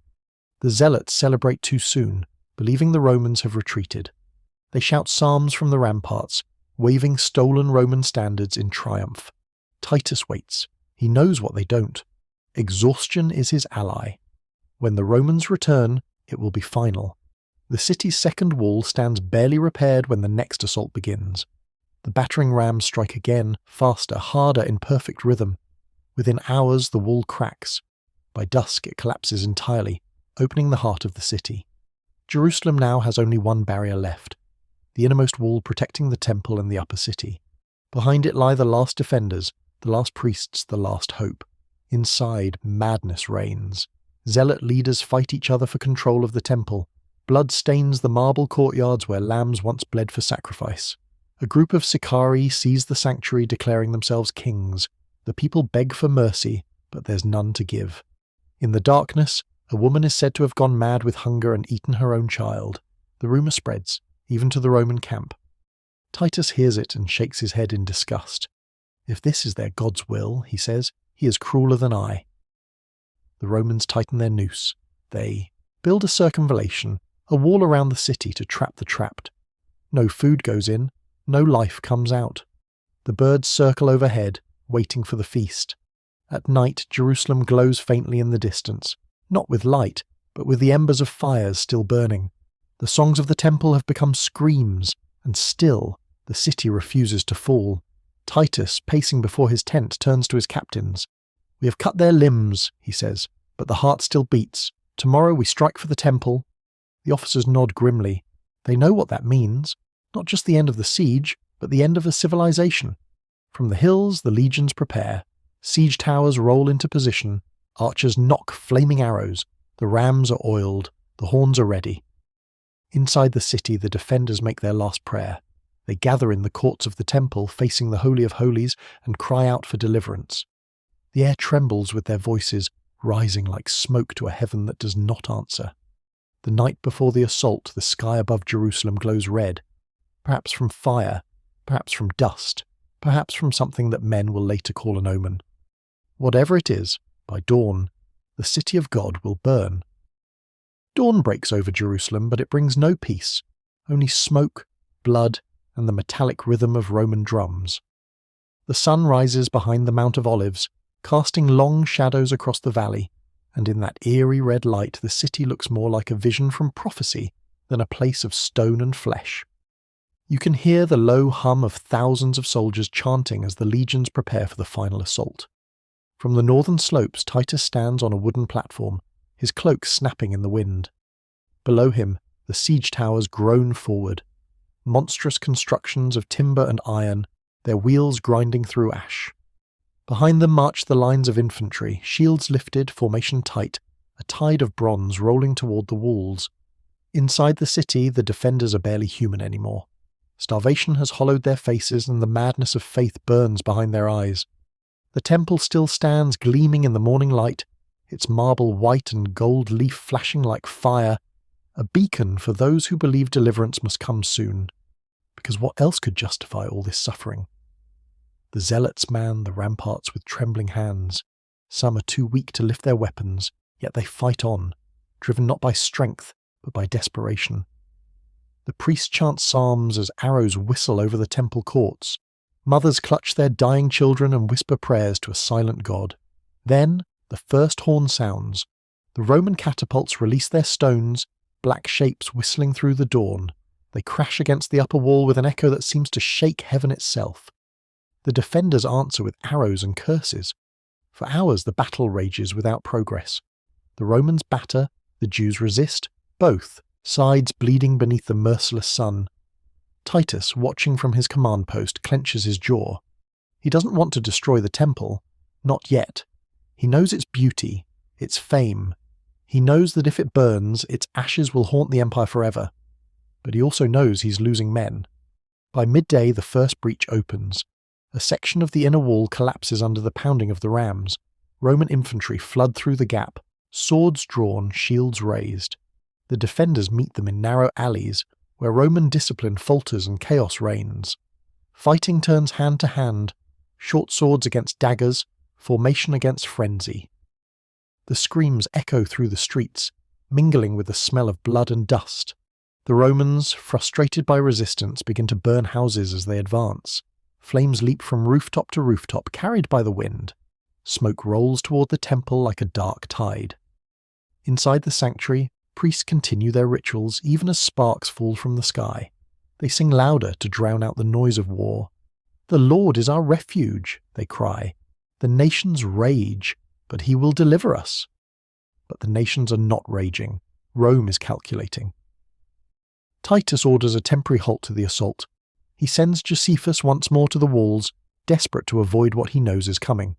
The zealots celebrate too soon, believing the Romans have retreated. They shout psalms from the ramparts, waving stolen Roman standards in triumph. Titus waits. He knows what they don't. Exhaustion is his ally. When the Romans return, it will be final. The city's second wall stands barely repaired when the next assault begins. The battering rams strike again, faster, harder, in perfect rhythm. Within hours, the wall cracks. By dusk, it collapses entirely, opening the heart of the city. Jerusalem now has only one barrier left, the innermost wall protecting the temple and the upper city. Behind it lie the last defenders, the last priests, the last hope. Inside, madness reigns. Zealot leaders fight each other for control of the temple. Blood stains the marble courtyards where lambs once bled for sacrifice. A group of Sicarii seize the sanctuary, declaring themselves kings. The people beg for mercy, but there's none to give. In the darkness, a woman is said to have gone mad with hunger and eaten her own child. The rumour spreads, even to the Roman camp. Titus hears it and shakes his head in disgust. "If this is their God's will," he says, "he is crueler than I." The Romans tighten their noose. They build a circumvallation, a wall around the city to trap the trapped. No food goes in, no life comes out. The birds circle overhead, waiting for the feast. At night, Jerusalem glows faintly in the distance, not with light, but with the embers of fires still burning. The songs of the temple have become screams, and still the city refuses to fall. Titus, pacing before his tent, turns to his captains. "We have cut their limbs," he says, "but the heart still beats. Tomorrow we strike for the temple." The officers nod grimly. They know what that means. Not just the end of the siege, but the end of a civilization. From the hills, the legions prepare. Siege towers roll into position. Archers nock flaming arrows. The rams are oiled. The horns are ready. Inside the city, the defenders make their last prayer. They gather in the courts of the temple, facing the Holy of Holies, and cry out for deliverance. The air trembles with their voices, rising like smoke to a heaven that does not answer. The night before the assault, the sky above Jerusalem glows red, perhaps from fire, perhaps from dust, perhaps from something that men will later call an omen. Whatever it is, by dawn, the city of God will burn. Dawn breaks over Jerusalem, but it brings no peace, only smoke, blood, and the metallic rhythm of Roman drums. The sun rises behind the Mount of Olives, casting long shadows across the valley, and in that eerie red light the city looks more like a vision from prophecy than a place of stone and flesh. You can hear the low hum of thousands of soldiers chanting as the legions prepare for the final assault. From the northern slopes, Titus stands on a wooden platform, his cloak snapping in the wind. Below him, the siege towers groan forward, monstrous constructions of timber and iron, their wheels grinding through ash. Behind them marched the lines of infantry, shields lifted, formation tight, a tide of bronze rolling toward the walls. Inside the city, the defenders are barely human anymore. Starvation has hollowed their faces and the madness of faith burns behind their eyes. The temple still stands gleaming in the morning light, its marble white and gold leaf flashing like fire, a beacon for those who believe deliverance must come soon. Because what else could justify all this suffering? The zealots man the ramparts with trembling hands. Some are too weak to lift their weapons, yet they fight on, driven not by strength, but by desperation. The priests chant psalms as arrows whistle over the temple courts. Mothers clutch their dying children and whisper prayers to a silent God. Then the first horn sounds. The Roman catapults release their stones, black shapes whistling through the dawn. They crash against the upper wall with an echo that seems to shake heaven itself. The defenders answer with arrows and curses. For hours the battle rages without progress. The Romans batter, the Jews resist, both, sides bleeding beneath the merciless sun. Titus, watching from his command post, clenches his jaw. He doesn't want to destroy the temple. Not yet. He knows its beauty, its fame. He knows that if it burns, its ashes will haunt the empire forever. But he also knows he's losing men. By midday, the first breach opens. A section of the inner wall collapses under the pounding of the rams. Roman infantry flood through the gap, swords drawn, shields raised. The defenders meet them in narrow alleys, where Roman discipline falters and chaos reigns. Fighting turns hand to hand, short swords against daggers, formation against frenzy. The screams echo through the streets, mingling with the smell of blood and dust. The Romans, frustrated by resistance, begin to burn houses as they advance. Flames leap from rooftop to rooftop, carried by the wind. Smoke rolls toward the temple like a dark tide. Inside the sanctuary, priests continue their rituals even as sparks fall from the sky. They sing louder to drown out the noise of war. "The Lord is our refuge," they cry. "The nations rage, but he will deliver us." But the nations are not raging. Rome is calculating. Titus orders a temporary halt to the assault. He sends Josephus once more to the walls, desperate to avoid what he knows is coming.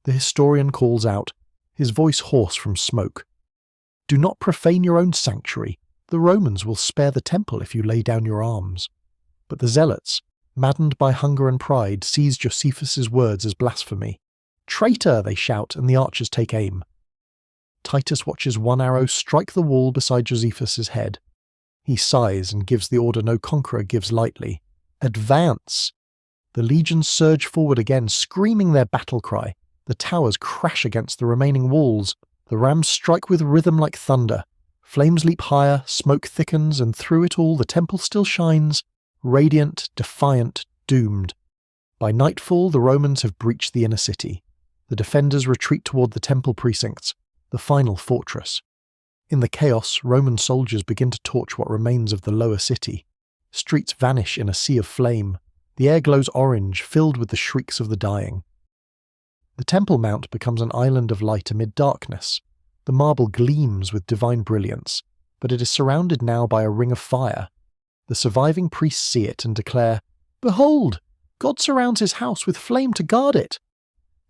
The historian calls out, his voice hoarse from smoke. "Do not profane your own sanctuary. The Romans will spare the temple if you lay down your arms." But the zealots, maddened by hunger and pride, seize Josephus's words as blasphemy. "Traitor!" they shout, and the archers take aim. Titus watches one arrow strike the wall beside Josephus's head. He sighs and gives the order no conqueror gives lightly. "Advance!" The legions surge forward again, screaming their battle cry. The towers crash against the remaining walls. The rams strike with rhythm like thunder. Flames leap higher, smoke thickens, and through it all the temple still shines, radiant, defiant, doomed. By nightfall, the Romans have breached the inner city. The defenders retreat toward the temple precincts, the final fortress. In the chaos, Roman soldiers begin to torch what remains of the lower city. Streets vanish in a sea of flame. The air glows orange, filled with the shrieks of the dying. The Temple Mount becomes an island of light amid darkness. The marble gleams with divine brilliance, but it is surrounded now by a ring of fire. The surviving priests see it and declare, "Behold! God surrounds his house with flame to guard it."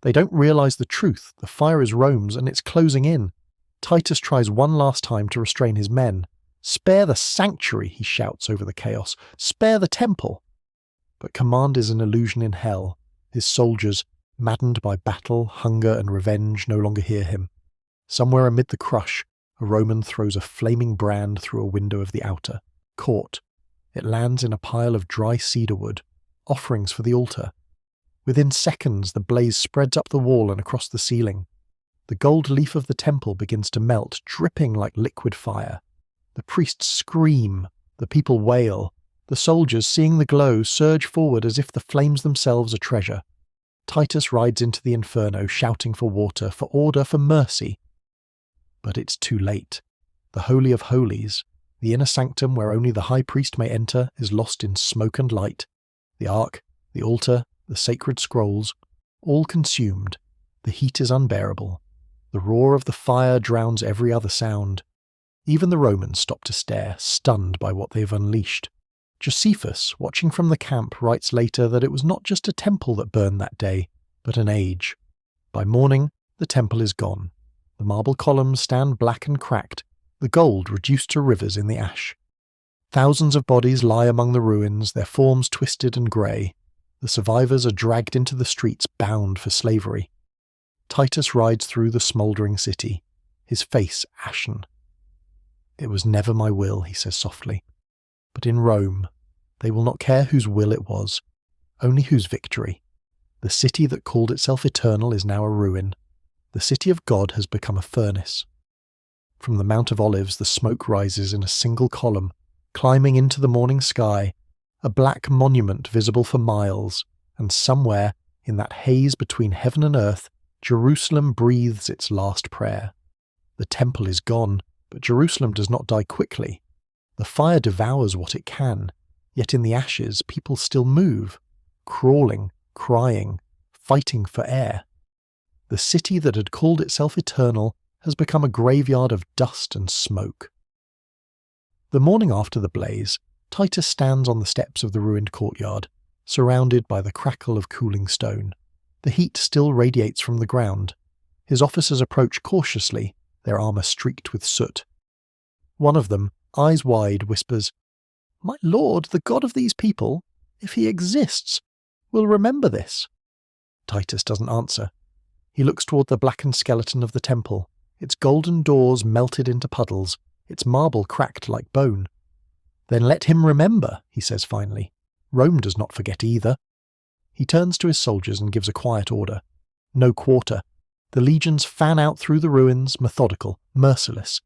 They don't realize the truth. The fire is Rome's and it's closing in. Titus tries one last time to restrain his men. "Spare the sanctuary," he shouts over the chaos. "Spare the temple." But command is an illusion in hell. His soldiers, maddened by battle, hunger, and revenge, no longer hear him. Somewhere amid the crush, a Roman throws a flaming brand through a window of the outer. Caught, it lands in a pile of dry cedar wood, offerings for the altar. Within seconds, the blaze spreads up the wall and across the ceiling. The gold leaf of the temple begins to melt, dripping like liquid fire. The priests scream, the people wail. The soldiers, seeing the glow, surge forward as if the flames themselves are treasure. Titus rides into the inferno, shouting for water, for order, for mercy. But it's too late. The Holy of Holies, the inner sanctum where only the high priest may enter, is lost in smoke and light. The ark, the altar, the sacred scrolls, all consumed. The heat is unbearable. The roar of the fire drowns every other sound. Even the Romans stop to stare, stunned by what they've unleashed. Josephus, watching from the camp, writes later that it was not just a temple that burned that day. but an age. By morning, the temple is gone. The marble columns stand black and cracked, the gold reduced to rivers in the ash. Thousands of bodies lie among the ruins, their forms twisted and grey. The survivors are dragged into the streets bound for slavery. Titus rides through the smouldering city, his face ashen. "It was never my will," he says softly. "But in Rome, they will not care whose will it was, only whose victory. The city that called itself eternal is now a ruin. The city of God has become a furnace." From the Mount of Olives the smoke rises in a single column, climbing into the morning sky, a black monument visible for miles, and somewhere, in that haze between heaven and earth, Jerusalem breathes its last prayer. The temple is gone, but Jerusalem does not die quickly. The fire devours what it can, yet in the ashes people still move, crawling, crying, fighting for air. The city that had called itself eternal has become a graveyard of dust and smoke. The morning after the blaze, Titus stands on the steps of the ruined courtyard, surrounded by the crackle of cooling stone. The heat still radiates from the ground. His officers approach cautiously, their armour streaked with soot. One of them, eyes wide, whispers, "My lord, the God of these people, if he exists, will remember this." Titus doesn't answer. He looks toward the blackened skeleton of the temple, its golden doors melted into puddles, its marble cracked like bone. "Then let him remember," he says finally. "Rome does not forget either." He turns to his soldiers and gives a quiet order. No quarter. The legions fan out through the ruins, methodical, merciless.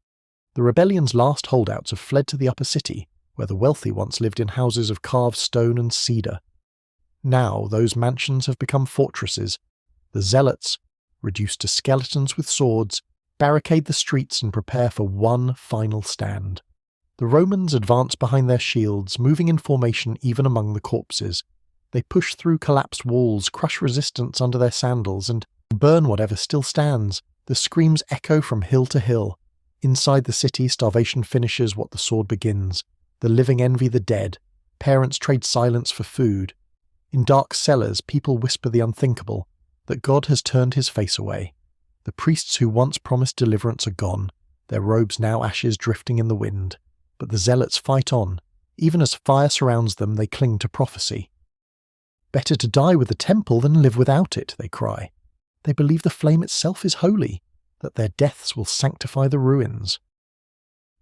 The rebellion's last holdouts have fled to the upper city, where the wealthy once lived in houses of carved stone and cedar. Now those mansions have become fortresses. The zealots, reduced to skeletons with swords, barricade the streets and prepare for one final stand. The Romans advance behind their shields, moving in formation even among the corpses. They push through collapsed walls, crush resistance under their sandals, and burn whatever still stands. The screams echo from hill to hill. Inside the city, starvation finishes what the sword begins. The living envy the dead. Parents trade silence for food. In dark cellars, people whisper the unthinkable, that God has turned his face away. The priests who once promised deliverance are gone, their robes now ashes drifting in the wind. But the zealots fight on. Even as fire surrounds them, they cling to prophecy. "Better to die with the temple than live without it," they cry. They believe the flame itself is holy, that their deaths will sanctify the ruins.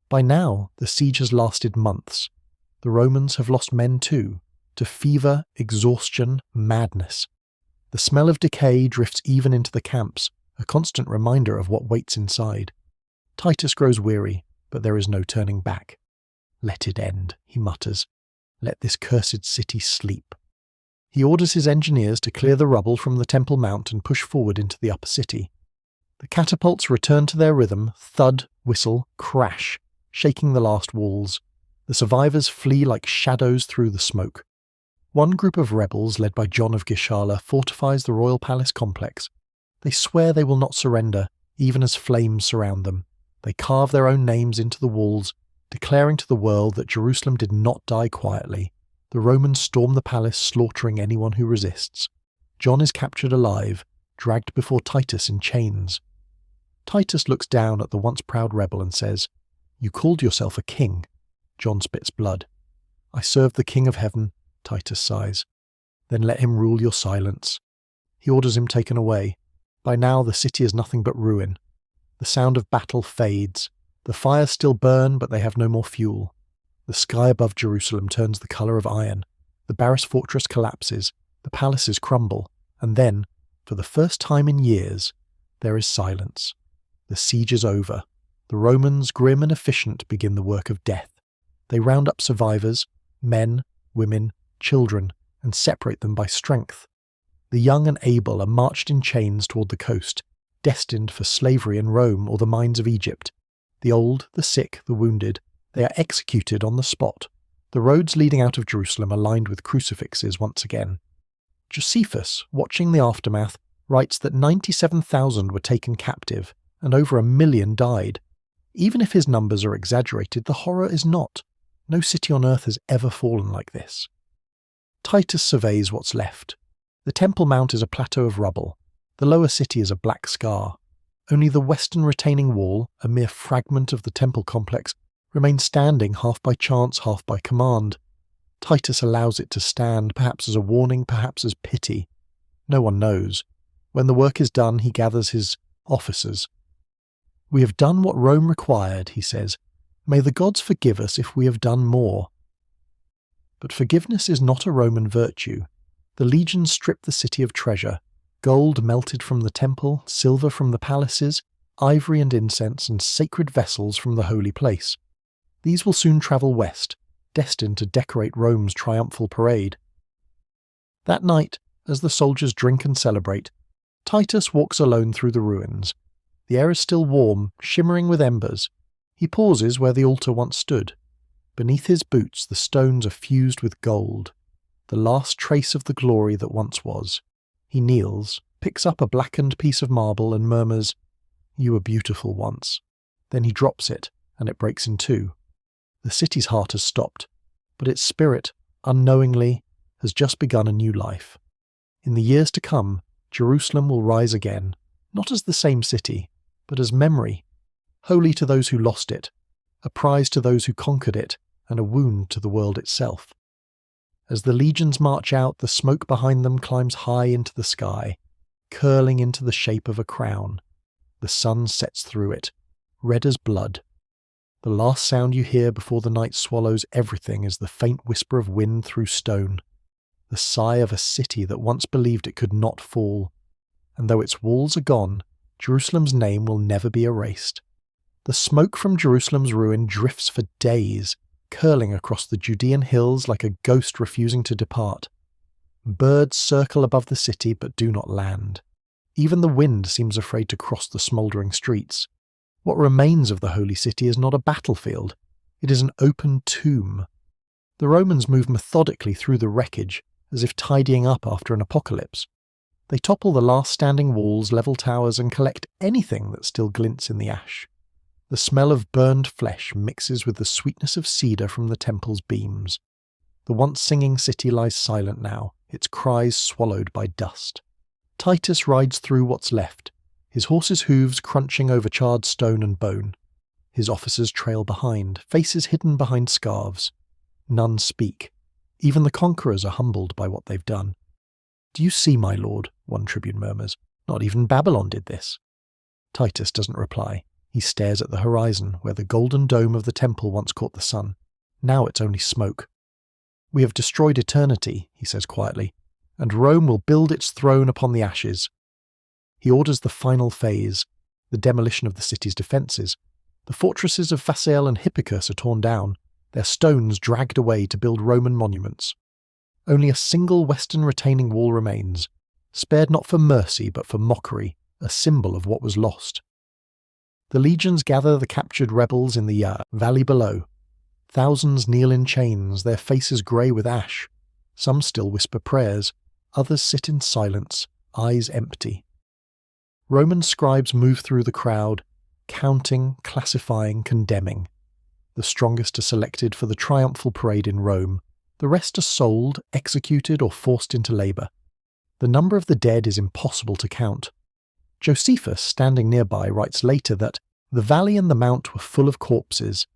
By now, the siege has lasted months. The Romans have lost men too, to fever, exhaustion, madness. The smell of decay drifts even into the camps, a constant reminder of what waits inside. Titus grows weary, but there is no turning back. "Let it end," he mutters. "Let this cursed city sleep." He orders his engineers to clear the rubble from the Temple Mount and push forward into the upper city. The catapults return to their rhythm, thud, whistle, crash, shaking the last walls. The survivors flee like shadows through the smoke. One group of rebels, led by John of Gishala, fortifies the royal palace complex. They swear they will not surrender, even as flames surround them. They carve their own names into the walls, declaring to the world that Jerusalem did not die quietly. The Romans storm the palace, slaughtering anyone who resists. John is captured alive, dragged before Titus in chains. Titus looks down at the once proud rebel and says, "You called yourself a king." John spits blood. "I serve the King of Heaven," Titus sighs. "Then let him rule your silence." He orders him taken away. By now the city is nothing but ruin. The sound of battle fades. The fires still burn, but they have no more fuel. The sky above Jerusalem turns the colour of iron. The barrass fortress collapses. The palaces crumble. And then, for the first time in years, there is silence. The siege is over. The Romans, grim and efficient, begin the work of death. They round up survivors, men, women, children, and separate them by strength. The young and able are marched in chains toward the coast, destined for slavery in Rome or the mines of Egypt. The old, the sick, the wounded, they are executed on the spot. The roads leading out of Jerusalem are lined with crucifixes once again. Josephus, watching the aftermath, writes that 97,000 were taken captive, and over 1 million died. Even if his numbers are exaggerated, the horror is not. No city on earth has ever fallen like this. Titus surveys what's left. The Temple Mount is a plateau of rubble. The lower city is a black scar. Only the western retaining wall, a mere fragment of the temple complex, remains standing half by chance, half by command. Titus allows it to stand, perhaps as a warning, perhaps as pity. No one knows. When the work is done, he gathers his officers. "We have done what Rome required," he says. "May the gods forgive us if we have done more." But forgiveness is not a Roman virtue. The legions strip the city of treasure. Gold melted from the temple, silver from the palaces, ivory and incense, and sacred vessels from the holy place. These will soon travel west, destined to decorate Rome's triumphal parade. That night, as the soldiers drink and celebrate, Titus walks alone through the ruins. The air is still warm, shimmering with embers. He pauses where the altar once stood. Beneath his boots the stones are fused with gold, the last trace of the glory that once was. He kneels, picks up a blackened piece of marble and murmurs, "You were beautiful once." Then he drops it, and it breaks in two. The city's heart has stopped, but its spirit, unknowingly, has just begun a new life. In the years to come, Jerusalem will rise again, not as the same city, but as memory, holy to those who lost it, a prize to those who conquered it, and a wound to the world itself. As the legions march out, the smoke behind them climbs high into the sky, curling into the shape of a crown. The sun sets through it, red as blood. The last sound you hear before the night swallows everything is the faint whisper of wind through stone, the sigh of a city that once believed it could not fall. And though its walls are gone, Jerusalem's name will never be erased. The smoke from Jerusalem's ruin drifts for days, curling across the Judean hills like a ghost refusing to depart. Birds circle above the city but do not land. Even the wind seems afraid to cross the smouldering streets. What remains of the holy city is not a battlefield. It is an open tomb. The Romans move methodically through the wreckage, as if tidying up after an apocalypse. They topple the last standing walls, level towers, and collect anything that still glints in the ash. The smell of burned flesh mixes with the sweetness of cedar from the temple's beams. The once singing city lies silent now, its cries swallowed by dust. Titus rides through what's left, his horse's hooves crunching over charred stone and bone. His officers trail behind, faces hidden behind scarves. None speak. Even the conquerors are humbled by what they've done. "Do you see, my lord?" one tribune murmurs. "Not even Babylon did this." Titus doesn't reply. He stares at the horizon, where the golden dome of the temple once caught the sun. Now it's only smoke. "We have destroyed eternity," he says quietly, "and Rome will build its throne upon the ashes." He orders the final phase, the demolition of the city's defences. The fortresses of Phasael and Hippicus are torn down, their stones dragged away to build Roman monuments. Only a single western retaining wall remains, spared not for mercy but for mockery, a symbol of what was lost. The legions gather the captured rebels in the valley below. Thousands kneel in chains, their faces grey with ash. Some still whisper prayers, others sit in silence, eyes empty. Roman scribes move through the crowd, counting, classifying, condemning. The strongest are selected for the triumphal parade in Rome. The rest are sold, executed, or forced into labour. The number of the dead is impossible to count. Josephus, standing nearby, writes later that the valley and the mount were full of corpses.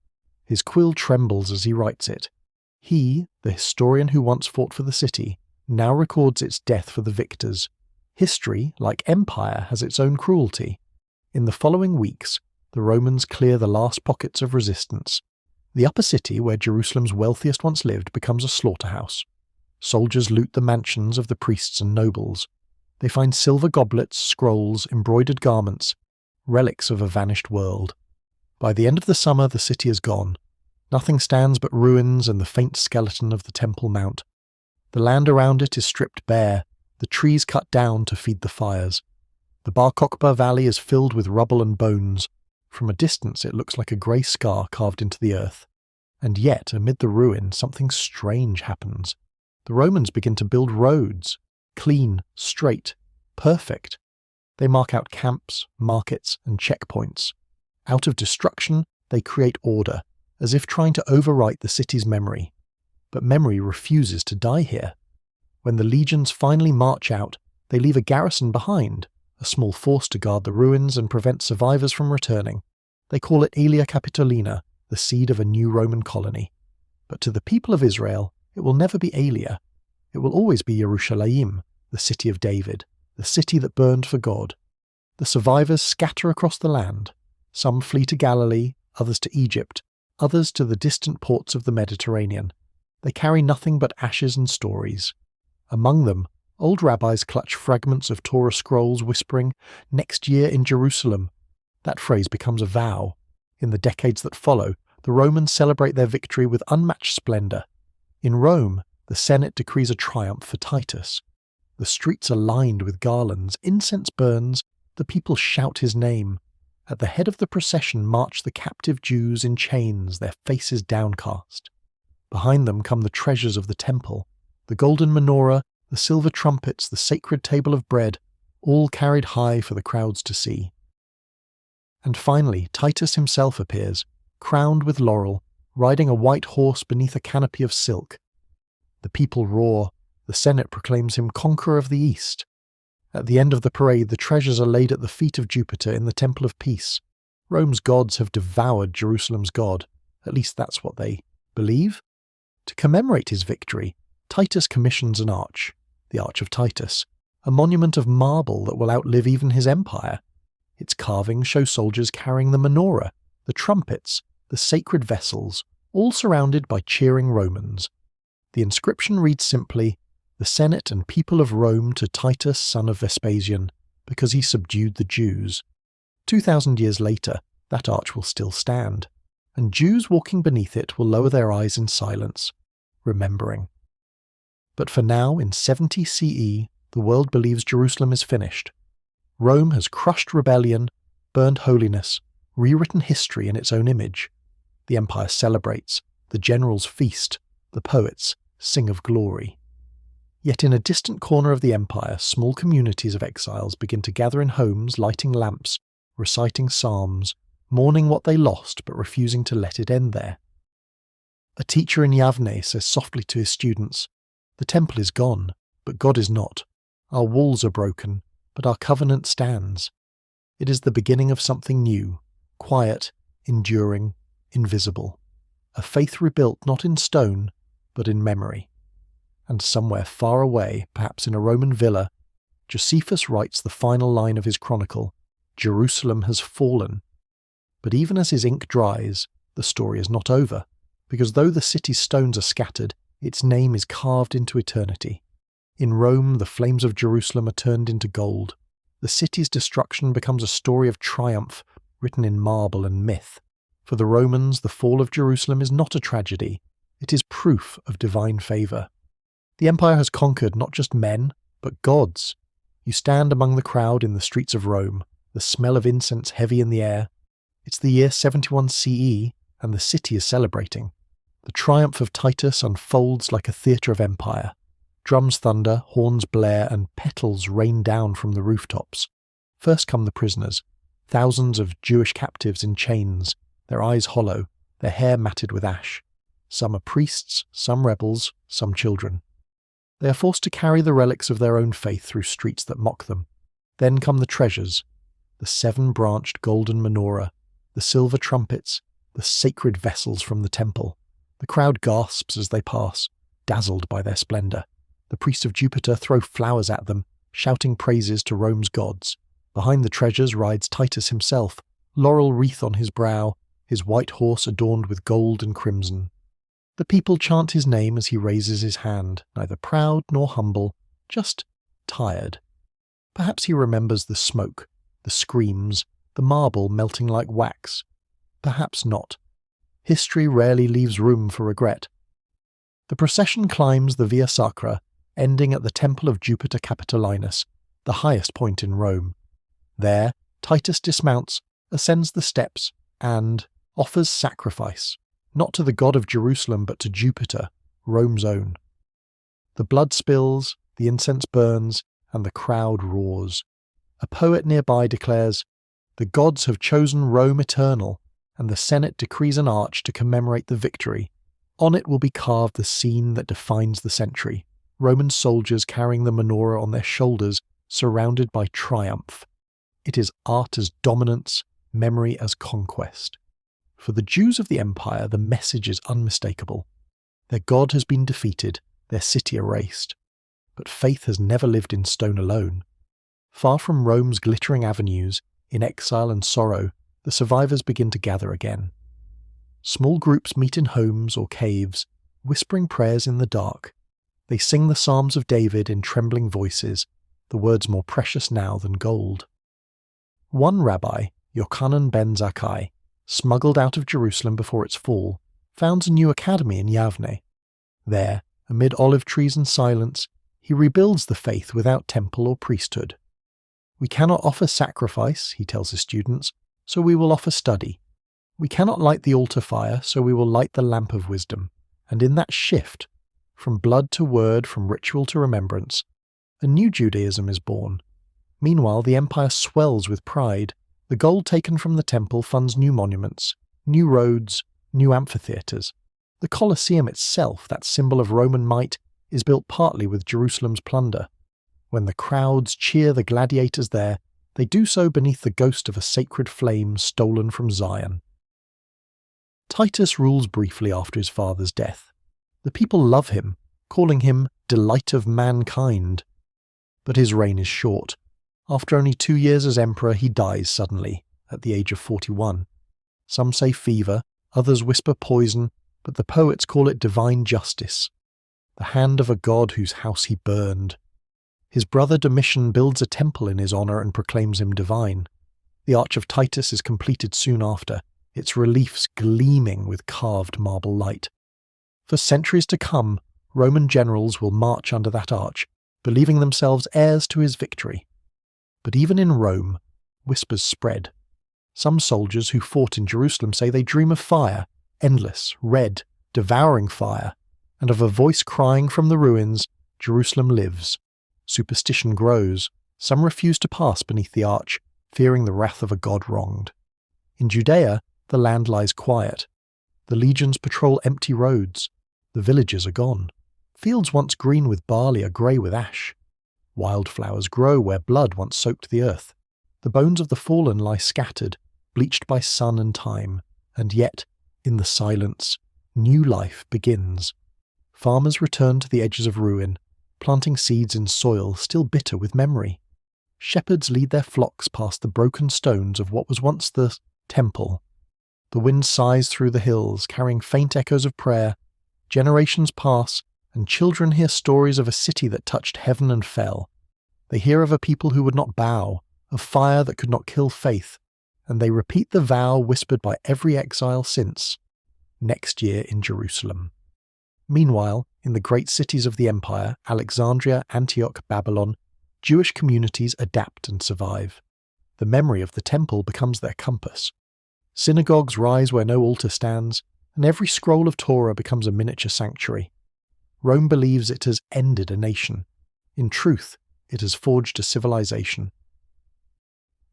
His quill trembles as he writes it. He, the historian who once fought for the city, now records its death for the victors. History, like empire, has its own cruelty. In the following weeks, the Romans clear the last pockets of resistance. The upper city, where Jerusalem's wealthiest once lived, becomes a slaughterhouse. Soldiers loot the mansions of the priests and nobles. They find silver goblets, scrolls, embroidered garments, relics of a vanished world. By the end of the summer, the city is gone. Nothing stands but ruins and the faint skeleton of the Temple Mount. The land around it is stripped bare, the trees cut down to feed the fires. The Bar Kokhba valley is filled with rubble and bones. From a distance it looks like a grey scar carved into the earth. And yet, amid the ruin, something strange happens. The Romans begin to build roads. Clean, straight, perfect. They mark out camps, markets, and checkpoints. Out of destruction, they create order, as if trying to overwrite the city's memory. But memory refuses to die here. When the legions finally march out, they leave a garrison behind, a small force to guard the ruins and prevent survivors from returning. They call it Aelia Capitolina, the seed of a new Roman colony. But to the people of Israel, it will never be Aelia. It will always be Yerushalayim, the city of David, the city that burned for God. The survivors scatter across the land. Some flee to Galilee, others to Egypt, others to the distant ports of the Mediterranean. They carry nothing but ashes and stories. Among them, old rabbis clutch fragments of Torah scrolls whispering, "Next year in Jerusalem." That phrase becomes a vow. In the decades that follow, the Romans celebrate their victory with unmatched splendour. In Rome, the Senate decrees a triumph for Titus. The streets are lined with garlands, incense burns, the people shout his name. At the head of the procession march the captive Jews in chains, their faces downcast. Behind them come the treasures of the temple, the golden menorah, the silver trumpets, the sacred table of bread, all carried high for the crowds to see. And finally, Titus himself appears, crowned with laurel, riding a white horse beneath a canopy of silk. The people roar. The Senate proclaims him conqueror of the East. At the end of the parade, the treasures are laid at the feet of Jupiter in the Temple of Peace. Rome's gods have devoured Jerusalem's god. At least that's what they believe. To commemorate his victory, Titus commissions an arch, the Arch of Titus, a monument of marble that will outlive even his empire. Its carvings show soldiers carrying the menorah, the trumpets, the sacred vessels, all surrounded by cheering Romans. The inscription reads simply, "The Senate and people of Rome to Titus, son of Vespasian, because he subdued the Jews." 2,000 years later, that arch will still stand, and Jews walking beneath it will lower their eyes in silence, remembering. But for now, in 70 CE, the world believes Jerusalem is finished. Rome has crushed rebellion, burned holiness, rewritten history in its own image. The empire celebrates, the generals feast, the poets sing of glory. Yet in a distant corner of the empire, small communities of exiles begin to gather in homes, lighting lamps, reciting psalms, mourning what they lost but refusing to let it end there. A teacher in Yavne says softly to his students, "The temple is gone, but God is not. Our walls are broken, but our covenant stands. It is the beginning of something new, quiet, enduring, invisible. A faith rebuilt not in stone, but in memory." And somewhere far away, perhaps in a Roman villa, Josephus writes the final line of his chronicle, "Jerusalem has fallen." But even as his ink dries, the story is not over, because though the city's stones are scattered, its name is carved into eternity. In Rome, the flames of Jerusalem are turned into gold. The city's destruction becomes a story of triumph, written in marble and myth. For the Romans, the fall of Jerusalem is not a tragedy. It is proof of divine favour. The empire has conquered not just men, but gods. You stand among the crowd in the streets of Rome, the smell of incense heavy in the air. It's the year 71 CE, and the city is celebrating. The triumph of Titus unfolds like a theatre of empire. Drums thunder, horns blare, and petals rain down from the rooftops. First come the prisoners, thousands of Jewish captives in chains, their eyes hollow, their hair matted with ash. Some are priests, some rebels, some children. They are forced to carry the relics of their own faith through streets that mock them. Then come the treasures, the 7-branched golden menorah, the silver trumpets, the sacred vessels from the temple. The crowd gasps as they pass, dazzled by their splendour. The priests of Jupiter throw flowers at them, shouting praises to Rome's gods. Behind the treasures rides Titus himself, laurel wreath on his brow, his white horse adorned with gold and crimson. The people chant his name as he raises his hand, neither proud nor humble, just tired. Perhaps he remembers the smoke, the screams, the marble melting like wax. Perhaps not. History rarely leaves room for regret. The procession climbs the Via Sacra, ending at the Temple of Jupiter Capitolinus, the highest point in Rome. There, Titus dismounts, ascends the steps, and offers sacrifice, not to the god of Jerusalem but to Jupiter, Rome's own. The blood spills, the incense burns, and the crowd roars. A poet nearby declares, "The gods have chosen Rome eternal, and the Senate decrees an arch to commemorate the victory. On it will be carved the scene that defines the century, Roman soldiers carrying the menorah on their shoulders, surrounded by triumph. It is art as dominance, memory as conquest. For the Jews of the empire, the message is unmistakable. Their God has been defeated, their city erased. But faith has never lived in stone alone. Far from Rome's glittering avenues, in exile and sorrow, the survivors begin to gather again. Small groups meet in homes or caves, whispering prayers in the dark. They sing the Psalms of David in trembling voices, the words more precious now than gold. One rabbi, Yochanan ben Zakkai, smuggled out of Jerusalem before its fall, founds a new academy in Yavne. There, amid olive trees and silence, he rebuilds the faith without temple or priesthood. We cannot offer sacrifice, he tells his students, so we will offer study. We cannot light the altar fire, so we will light the lamp of wisdom. And in that shift, from blood to word, from ritual to remembrance, a new Judaism is born. Meanwhile, the empire swells with pride. The gold taken from the temple funds new monuments, new roads, new amphitheatres. The Colosseum itself, that symbol of Roman might, is built partly with Jerusalem's plunder. When the crowds cheer the gladiators there, they do so beneath the ghost of a sacred flame stolen from Zion. Titus rules briefly after his father's death. The people love him, calling him delight of mankind. But his reign is short. After only 2 years as emperor, he dies suddenly, at the age of 41. Some say fever, others whisper poison, but the poets call it divine justice, the hand of a god whose house he burned. His brother Domitian builds a temple in his honour and proclaims him divine. The Arch of Titus is completed soon after, its reliefs gleaming with carved marble light. For centuries to come, Roman generals will march under that arch, believing themselves heirs to his victory. But even in Rome, whispers spread. Some soldiers who fought in Jerusalem say they dream of fire, endless, red, devouring fire, and of a voice crying from the ruins, Jerusalem lives. Superstition grows. Some refuse to pass beneath the arch, fearing the wrath of a god wronged. In Judea, the land lies quiet. The legions patrol empty roads. The villages are gone. Fields once green with barley are grey with ash. Wildflowers grow where blood once soaked the earth. The bones of the fallen lie scattered, bleached by sun and time, and yet, in the silence, new life begins. Farmers return to the edges of ruin, planting seeds in soil still bitter with memory. Shepherds lead their flocks past the broken stones of what was once the temple. The wind sighs through the hills, carrying faint echoes of prayer. Generations pass, and children hear stories of a city that touched heaven and fell. They hear of a people who would not bow, of fire that could not kill faith, and they repeat the vow whispered by every exile since, next year in Jerusalem. Meanwhile, in the great cities of the empire, Alexandria, Antioch, Babylon, Jewish communities adapt and survive. The memory of the temple becomes their compass. Synagogues rise where no altar stands, and every scroll of Torah becomes a miniature sanctuary. Rome believes it has ended a nation. In truth, it has forged a civilization.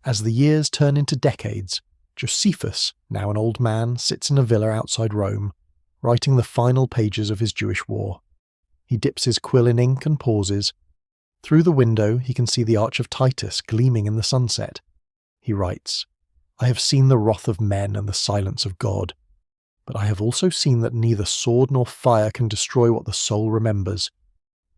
As the years turn into decades, Josephus, now an old man, sits in a villa outside Rome, writing the final pages of his Jewish war. He dips his quill in ink and pauses. Through the window he can see the Arch of Titus gleaming in the sunset. He writes, "I have seen the wrath of men and the silence of God, but I have also seen that neither sword nor fire can destroy what the soul remembers.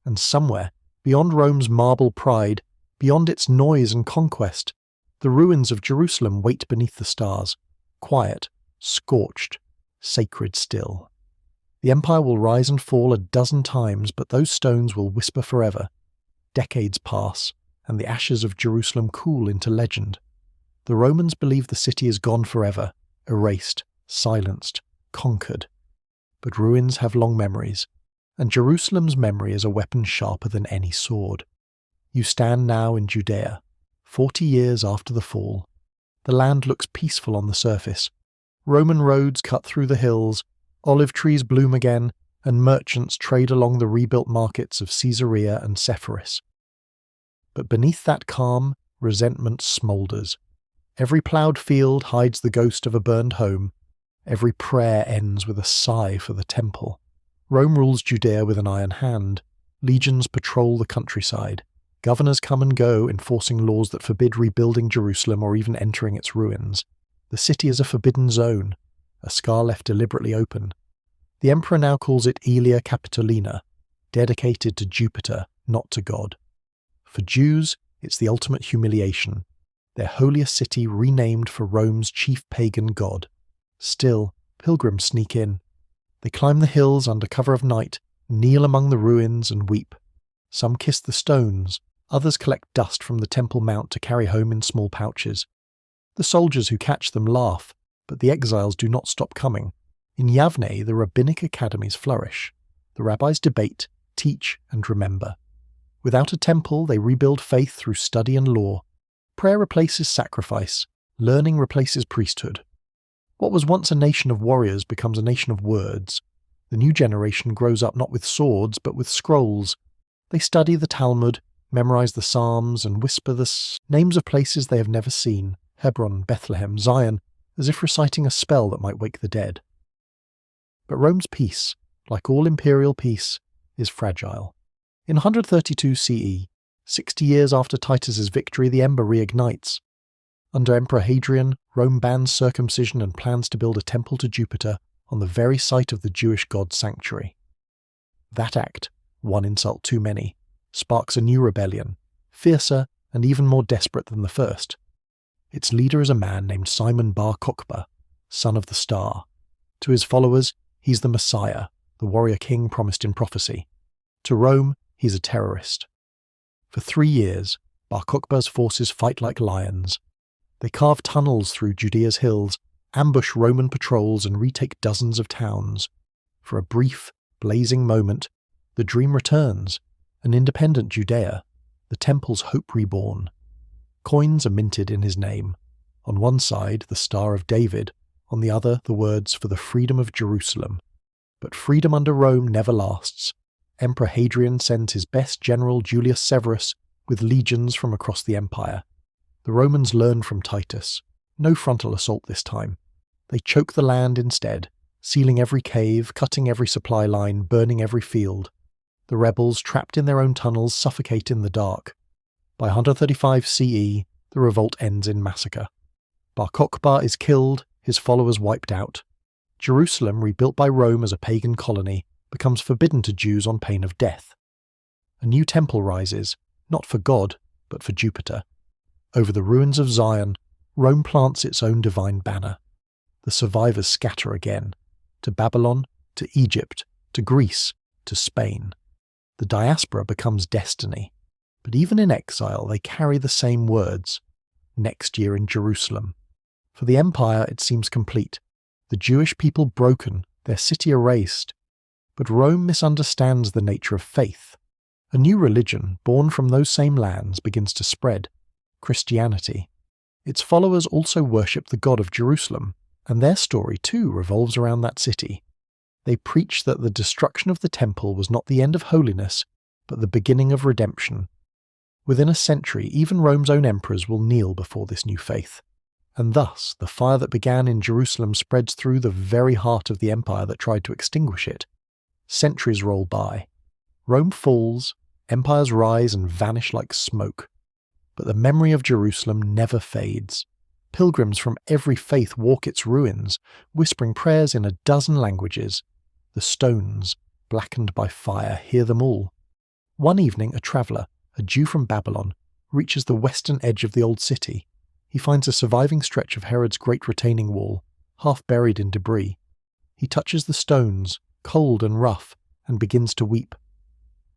And somewhere, beyond Rome's marble pride, beyond its noise and conquest, the ruins of Jerusalem wait beneath the stars, quiet, scorched, sacred still. The empire will rise and fall 12 times, but those stones will whisper forever. Decades pass, and the ashes of Jerusalem cool into legend. The Romans believe the city is gone forever, erased, silenced, conquered. But ruins have long memories, and Jerusalem's memory is a weapon sharper than any sword. You stand now in Judea, 40 years after the fall. The land looks peaceful on the surface. Roman roads cut through the hills, olive trees bloom again, and merchants trade along the rebuilt markets of Caesarea and Sepphoris. But beneath that calm, resentment smoulders. Every ploughed field hides the ghost of a burned home. Every prayer ends with a sigh for the temple. Rome rules Judea with an iron hand. Legions patrol the countryside. Governors come and go, enforcing laws that forbid rebuilding Jerusalem or even entering its ruins. The city is a forbidden zone, a scar left deliberately open. The emperor now calls it Aelia Capitolina, dedicated to Jupiter, not to God. For Jews, it's the ultimate humiliation, their holiest city renamed for Rome's chief pagan god. Still, pilgrims sneak in. They climb the hills under cover of night, kneel among the ruins and weep. Some kiss the stones, others collect dust from the Temple Mount to carry home in small pouches. The soldiers who catch them laugh, but the exiles do not stop coming. In Yavne, the rabbinic academies flourish. The rabbis debate, teach, and remember. Without a temple, they rebuild faith through study and law. Prayer replaces sacrifice. Learning replaces priesthood. What was once a nation of warriors becomes a nation of words. The new generation grows up not with swords, but with scrolls. They study the Talmud, memorize the Psalms, and whisper the names of places they have never seen, Hebron, Bethlehem, Zion, as if reciting a spell that might wake the dead. But Rome's peace, like all imperial peace, is fragile. In 132 CE, 60 years after Titus's victory, the ember reignites. Under Emperor Hadrian, Rome bans circumcision and plans to build a temple to Jupiter on the very site of the Jewish god's sanctuary. That act, one insult too many, sparks a new rebellion, fiercer and even more desperate than the first. Its leader is a man named Simon Bar Kokhba, son of the star. To his followers, he's the Messiah, the warrior king promised in prophecy. To Rome, he's a terrorist. For 3 years, Bar Kokhba's forces fight like lions. They carve tunnels through Judea's hills, ambush Roman patrols, and retake dozens of towns. For a brief, blazing moment, the dream returns, an independent Judea, the temple's hope reborn. Coins are minted in his name. On one side, the Star of David, on the other, the words for the freedom of Jerusalem. But freedom under Rome never lasts. Emperor Hadrian sends his best general Julius Severus with legions from across the empire. The Romans learn from Titus. No frontal assault this time. They choke the land instead, sealing every cave, cutting every supply line, burning every field. The rebels, trapped in their own tunnels, suffocate in the dark. By 135 CE, the revolt ends in massacre. Bar Kokhba is killed, his followers wiped out. Jerusalem, rebuilt by Rome as a pagan colony, becomes forbidden to Jews on pain of death. A new temple rises, not for God, but for Jupiter. Over the ruins of Zion, Rome plants its own divine banner. The survivors scatter again, to Babylon, to Egypt, to Greece, to Spain. The diaspora becomes destiny, but even in exile they carry the same words, next year in Jerusalem. For the empire it seems complete, the Jewish people broken, their city erased. But Rome misunderstands the nature of faith. A new religion, born from those same lands, begins to spread, Christianity. Its followers also worship the God of Jerusalem, and their story too revolves around that city. They preach that the destruction of the temple was not the end of holiness, but the beginning of redemption. Within a century, even Rome's own emperors will kneel before this new faith. And thus, the fire that began in Jerusalem spreads through the very heart of the empire that tried to extinguish it. Centuries roll by. Rome falls, empires rise and vanish like smoke. But the memory of Jerusalem never fades. Pilgrims from every faith walk its ruins, whispering prayers in a dozen languages. The stones, blackened by fire, hear them all. One evening, a traveller, a Jew from Babylon, reaches the western edge of the old city. He finds a surviving stretch of Herod's great retaining wall, half buried in debris. He touches the stones, cold and rough, and begins to weep.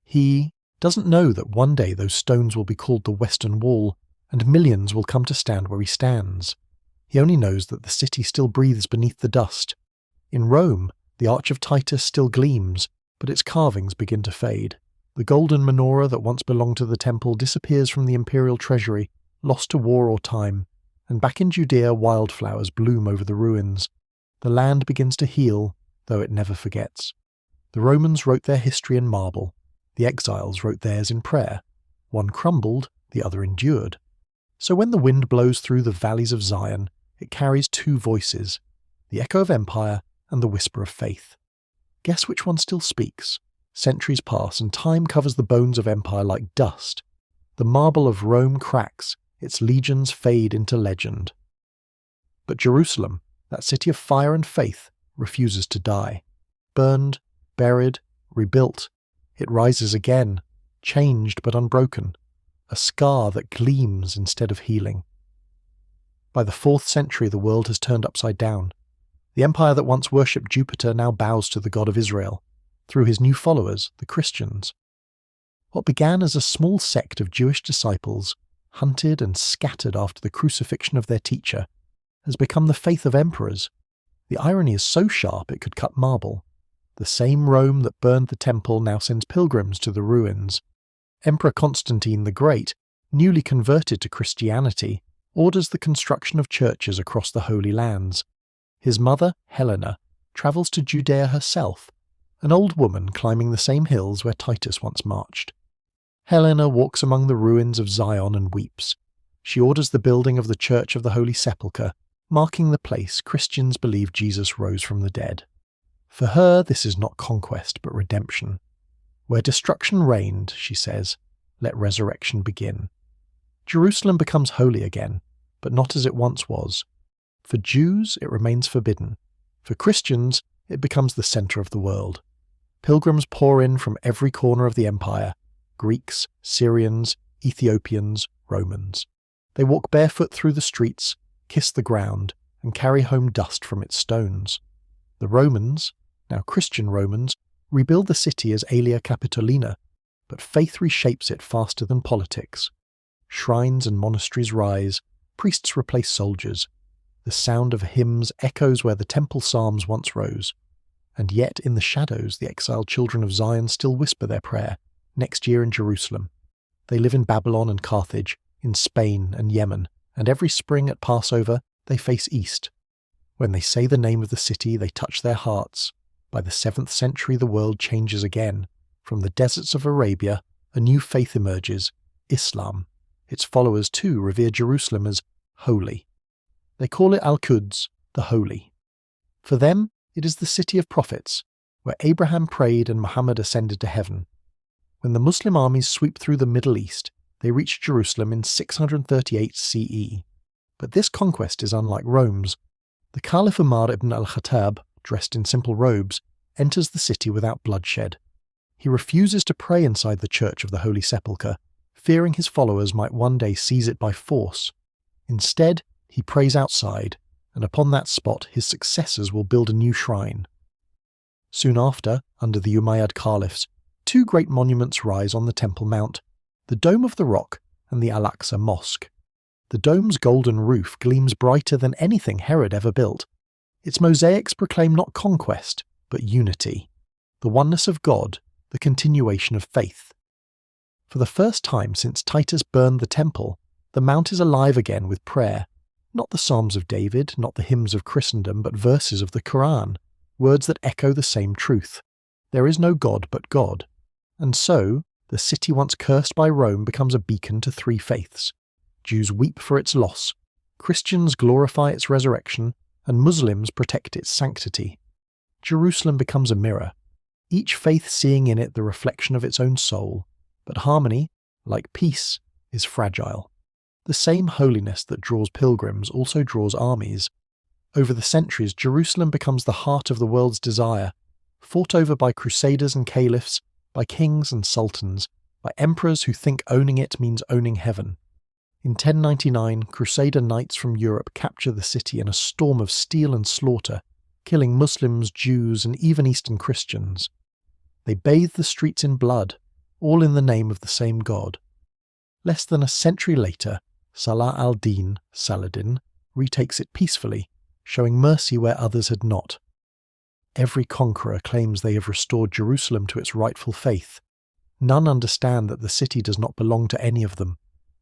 He doesn't know that one day those stones will be called the Western Wall, and millions will come to stand where he stands. He only knows that the city still breathes beneath the dust. In Rome, the Arch of Titus still gleams, but its carvings begin to fade. The golden menorah that once belonged to the temple disappears from the imperial treasury, lost to war or time, and back in Judea wildflowers bloom over the ruins. The land begins to heal, though it never forgets. The Romans wrote their history in marble. The exiles wrote theirs in prayer. One crumbled, the other endured. So when the wind blows through the valleys of Zion, it carries two voices, the echo of empire and the whisper of faith. Guess which one still speaks? Centuries pass and time covers the bones of empire like dust. The marble of Rome cracks, its legions fade into legend. But Jerusalem, that city of fire and faith, refuses to die. Burned, buried, rebuilt, it rises again, changed but unbroken, a scar that gleams instead of healing. By the 4th century the world has turned upside down. The empire that once worshipped Jupiter now bows to the God of Israel, through his new followers, the Christians. What began as a small sect of Jewish disciples, hunted and scattered after the crucifixion of their teacher, has become the faith of emperors. The irony is so sharp it could cut marble. The same Rome that burned the temple now sends pilgrims to the ruins. Emperor Constantine the Great, newly converted to Christianity, orders the construction of churches across the Holy Lands. His mother, Helena, travels to Judea herself, an old woman climbing the same hills where Titus once marched. Helena walks among the ruins of Zion and weeps. She orders the building of the Church of the Holy Sepulchre, marking the place Christians believe Jesus rose from the dead. For her, this is not conquest but redemption. Where destruction reigned, she says, let resurrection begin. Jerusalem becomes holy again, but not as it once was. For Jews, it remains forbidden. For Christians, it becomes the centre of the world. Pilgrims pour in from every corner of the empire: Greeks, Syrians, Ethiopians, Romans. They walk barefoot through the streets, kiss the ground, and carry home dust from its stones. The Romans, now Christian Romans, rebuild the city as Aelia Capitolina, but faith reshapes it faster than politics. Shrines and monasteries rise, priests replace soldiers. The sound of hymns echoes where the temple psalms once rose. And yet in the shadows the exiled children of Zion still whisper their prayer, next year in Jerusalem. They live in Babylon and Carthage, in Spain and Yemen, and every spring at Passover they face east. When they say the name of the city they touch their hearts. By the 7th century the world changes again. From the deserts of Arabia a new faith emerges, Islam. Its followers too revere Jerusalem as holy. They call it Al-Quds, the Holy. For them, it is the city of prophets, where Abraham prayed and Muhammad ascended to heaven. When the Muslim armies sweep through the Middle East, they reach Jerusalem in 638 CE. But this conquest is unlike Rome's. The Caliph Umar ibn al-Khattab, dressed in simple robes, enters the city without bloodshed. He refuses to pray inside the Church of the Holy Sepulchre, fearing his followers might one day seize it by force. Instead, he prays outside, and upon that spot his successors will build a new shrine. Soon after, under the Umayyad caliphs, two great monuments rise on the Temple Mount, the Dome of the Rock and the Al-Aqsa Mosque. The dome's golden roof gleams brighter than anything Herod ever built. Its mosaics proclaim not conquest, but unity, the oneness of God, the continuation of faith. For the first time since Titus burned the temple, the mount is alive again with prayer. Not the Psalms of David, not the hymns of Christendom, but verses of the Quran, words that echo the same truth. There is no God but God. And so, the city once cursed by Rome becomes a beacon to three faiths. Jews weep for its loss, Christians glorify its resurrection, and Muslims protect its sanctity. Jerusalem becomes a mirror, each faith seeing in it the reflection of its own soul. But harmony, like peace, is fragile. The same holiness that draws pilgrims also draws armies. Over the centuries, Jerusalem becomes the heart of the world's desire, fought over by crusaders and caliphs, by kings and sultans, by emperors who think owning it means owning heaven. In 1099, Crusader knights from Europe capture the city in a storm of steel and slaughter, killing Muslims, Jews, and even Eastern Christians. They bathe the streets in blood, all in the name of the same God. Less than a century later, Salah al-Din, Saladin, retakes it peacefully, showing mercy where others had not. Every conqueror claims they have restored Jerusalem to its rightful faith. None understand that the city does not belong to any of them.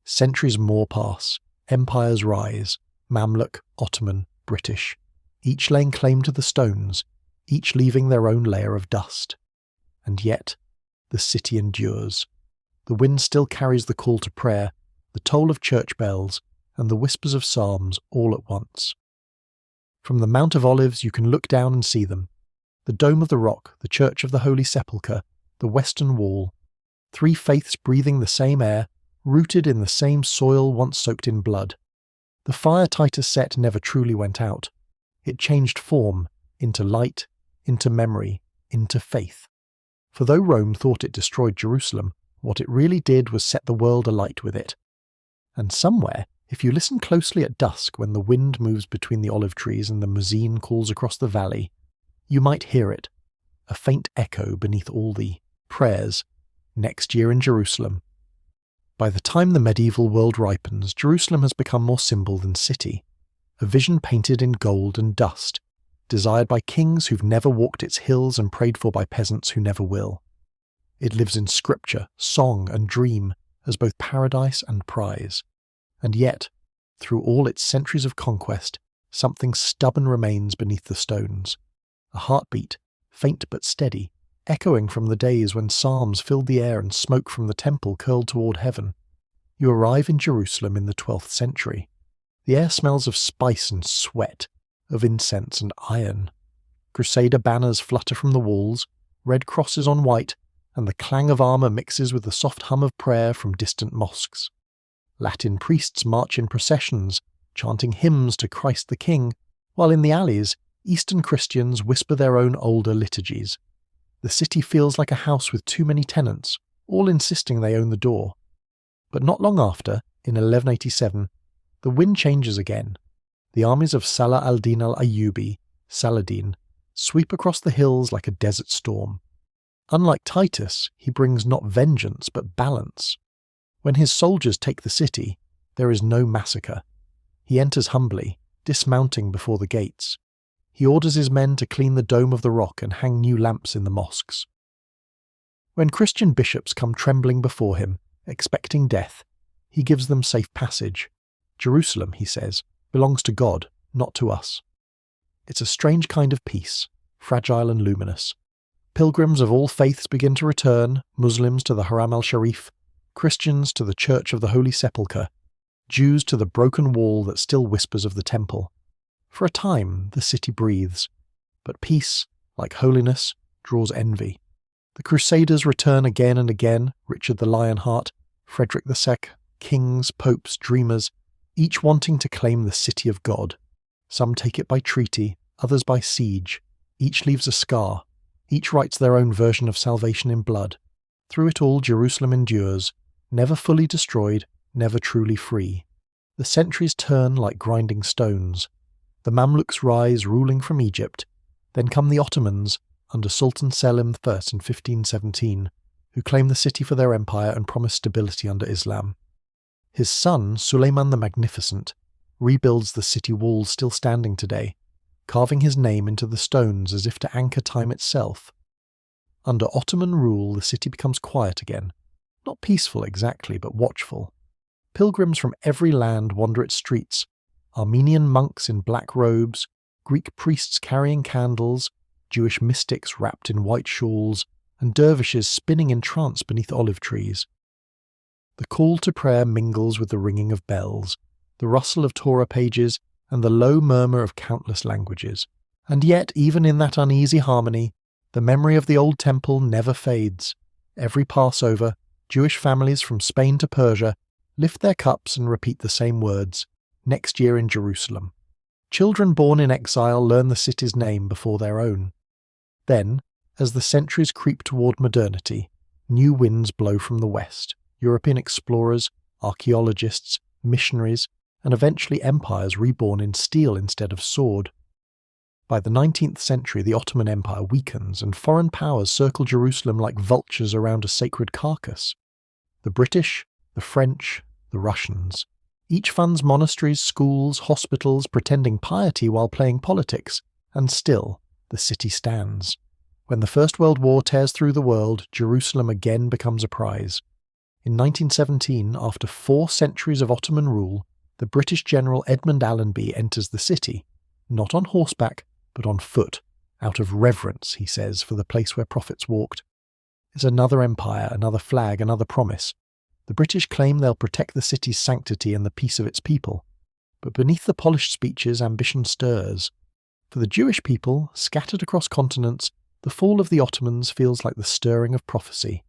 Centuries more pass, empires rise, Mamluk, Ottoman, British, each laying claim to the stones, each leaving their own layer of dust. And yet, the city endures. The wind still carries the call to prayer, the toll of church bells, and the whispers of psalms all at once. From the Mount of Olives you can look down and see them. The Dome of the Rock, the Church of the Holy Sepulchre, the Western Wall, 3 faiths breathing the same air, rooted in the same soil once soaked in blood. The fire Titus set never truly went out. It changed form, into light, into memory, into faith. For though Rome thought it destroyed Jerusalem, what it really did was set the world alight with it. And somewhere, if you listen closely at dusk when the wind moves between the olive trees and the muezzin calls across the valley, you might hear it, a faint echo beneath all the prayers, next year in Jerusalem. By the time the medieval world ripens, Jerusalem has become more symbol than city, a vision painted in gold and dust, desired by kings who've never walked its hills and prayed for by peasants who never will. It lives in scripture, song and dream as both paradise and prize. And yet, through all its centuries of conquest, something stubborn remains beneath the stones. A heartbeat, faint but steady, echoing from the days when psalms filled the air and smoke from the temple curled toward heaven. You arrive in Jerusalem in the 12th century. The air smells of spice and sweat, of incense and iron. Crusader banners flutter from the walls, red crosses on white, and the clang of armour mixes with the soft hum of prayer from distant mosques. Latin priests march in processions, chanting hymns to Christ the King, while in the alleys, Eastern Christians whisper their own older liturgies. The city feels like a house with too many tenants, all insisting they own the door. But not long after, in 1187, the wind changes again. The armies of Salah al-Din al-Ayyubi, Saladin, sweep across the hills like a desert storm. Unlike Titus, he brings not vengeance but balance. When his soldiers take the city, there is no massacre. He enters humbly, dismounting before the gates. He orders his men to clean the dome of the rock and hang new lamps in the mosques. When Christian bishops come trembling before him, expecting death, he gives them safe passage. Jerusalem, he says, belongs to God, not to us. It's a strange kind of peace, fragile and luminous. Pilgrims of all faiths begin to return, Muslims to the Haram al-Sharif, Christians to the Church of the Holy Sepulchre, Jews to the broken wall that still whispers of the temple. For a time, the city breathes, but peace, like holiness, draws envy. The Crusaders return again and again, Richard the Lionheart, Frederick II, kings, popes, dreamers, each wanting to claim the city of God. Some take it by treaty, others by siege. Each leaves a scar. Each writes their own version of salvation in blood. Through it all, Jerusalem endures, never fully destroyed, never truly free. The centuries turn like grinding stones. The Mamluks rise, ruling from Egypt. Then come the Ottomans, under Sultan Selim I in 1517, who claim the city for their empire and promise stability under Islam. His son, Suleiman the Magnificent, rebuilds the city walls still standing today, carving his name into the stones as if to anchor time itself. Under Ottoman rule, the city becomes quiet again. Not peaceful exactly, but watchful. Pilgrims from every land wander its streets, Armenian monks in black robes, Greek priests carrying candles, Jewish mystics wrapped in white shawls, and dervishes spinning in trance beneath olive trees. The call to prayer mingles with the ringing of bells, the rustle of Torah pages, and the low murmur of countless languages. And yet, even in that uneasy harmony, the memory of the old temple never fades. Every Passover, Jewish families from Spain to Persia lift their cups and repeat the same words, next year in Jerusalem. Children born in exile learn the city's name before their own. Then, as the centuries creep toward modernity, new winds blow from the west. European explorers, archaeologists, missionaries, and eventually empires reborn in steel instead of sword. By the 19th century, the Ottoman Empire weakens and foreign powers circle Jerusalem like vultures around a sacred carcass. The British, the French, the Russians. Each funds monasteries, schools, hospitals, pretending piety while playing politics, and still, the city stands. When the First World War tears through the world, Jerusalem again becomes a prize. In 1917, after 4 centuries of Ottoman rule, the British general Edmund Allenby enters the city, not on horseback, but on foot, out of reverence, he says, for the place where prophets walked. It's another empire, another flag, another promise. The British claim they'll protect the city's sanctity and the peace of its people. But beneath the polished speeches, ambition stirs. For the Jewish people, scattered across continents, The fall of the Ottomans feels like the stirring of prophecy.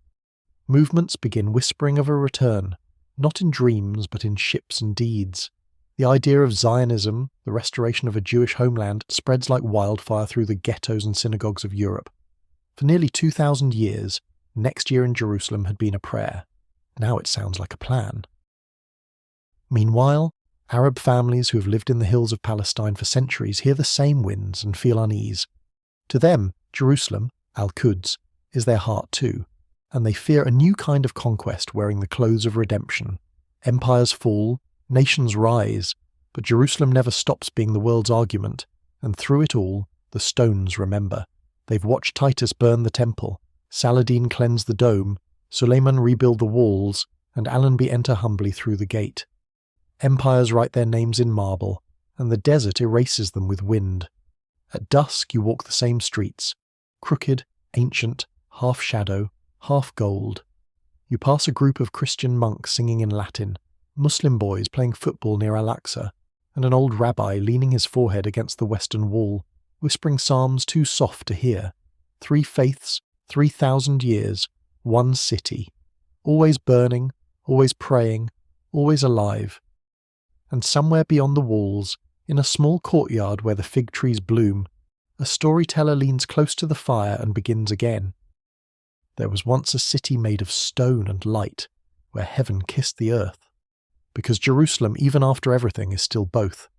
Movements begin whispering of a return, not in dreams but in ships and deeds. The idea of Zionism, the restoration of a Jewish homeland, spreads like wildfire through the ghettos and synagogues of Europe. For nearly 2,000 years, next year in Jerusalem had been a prayer. Now it sounds like a plan. Meanwhile, Arab families who have lived in the hills of Palestine for centuries hear the same winds and feel unease. To them, Jerusalem, Al-Quds, is their heart too, and they fear a new kind of conquest wearing the clothes of redemption. Empires fall, nations rise, but Jerusalem never stops being the world's argument, and through it all, the stones remember. They've watched Titus burn the temple, Saladin cleanse the dome, Suleiman rebuild the walls, and Allenby enter humbly through the gate. Empires write their names in marble, and the desert erases them with wind. At dusk you walk the same streets, crooked, ancient, half shadow, half gold. You pass a group of Christian monks singing in Latin, Muslim boys playing football near Al-Aqsa, and an old rabbi leaning his forehead against the western wall, whispering psalms too soft to hear. 3 faiths, 3,000 years, 1 city, always burning, always praying, always alive. And somewhere beyond the walls, in a small courtyard where the fig trees bloom, a storyteller leans close to the fire and begins again. There was once a city made of stone and light, where heaven kissed the earth. Because Jerusalem, even after everything, is still both.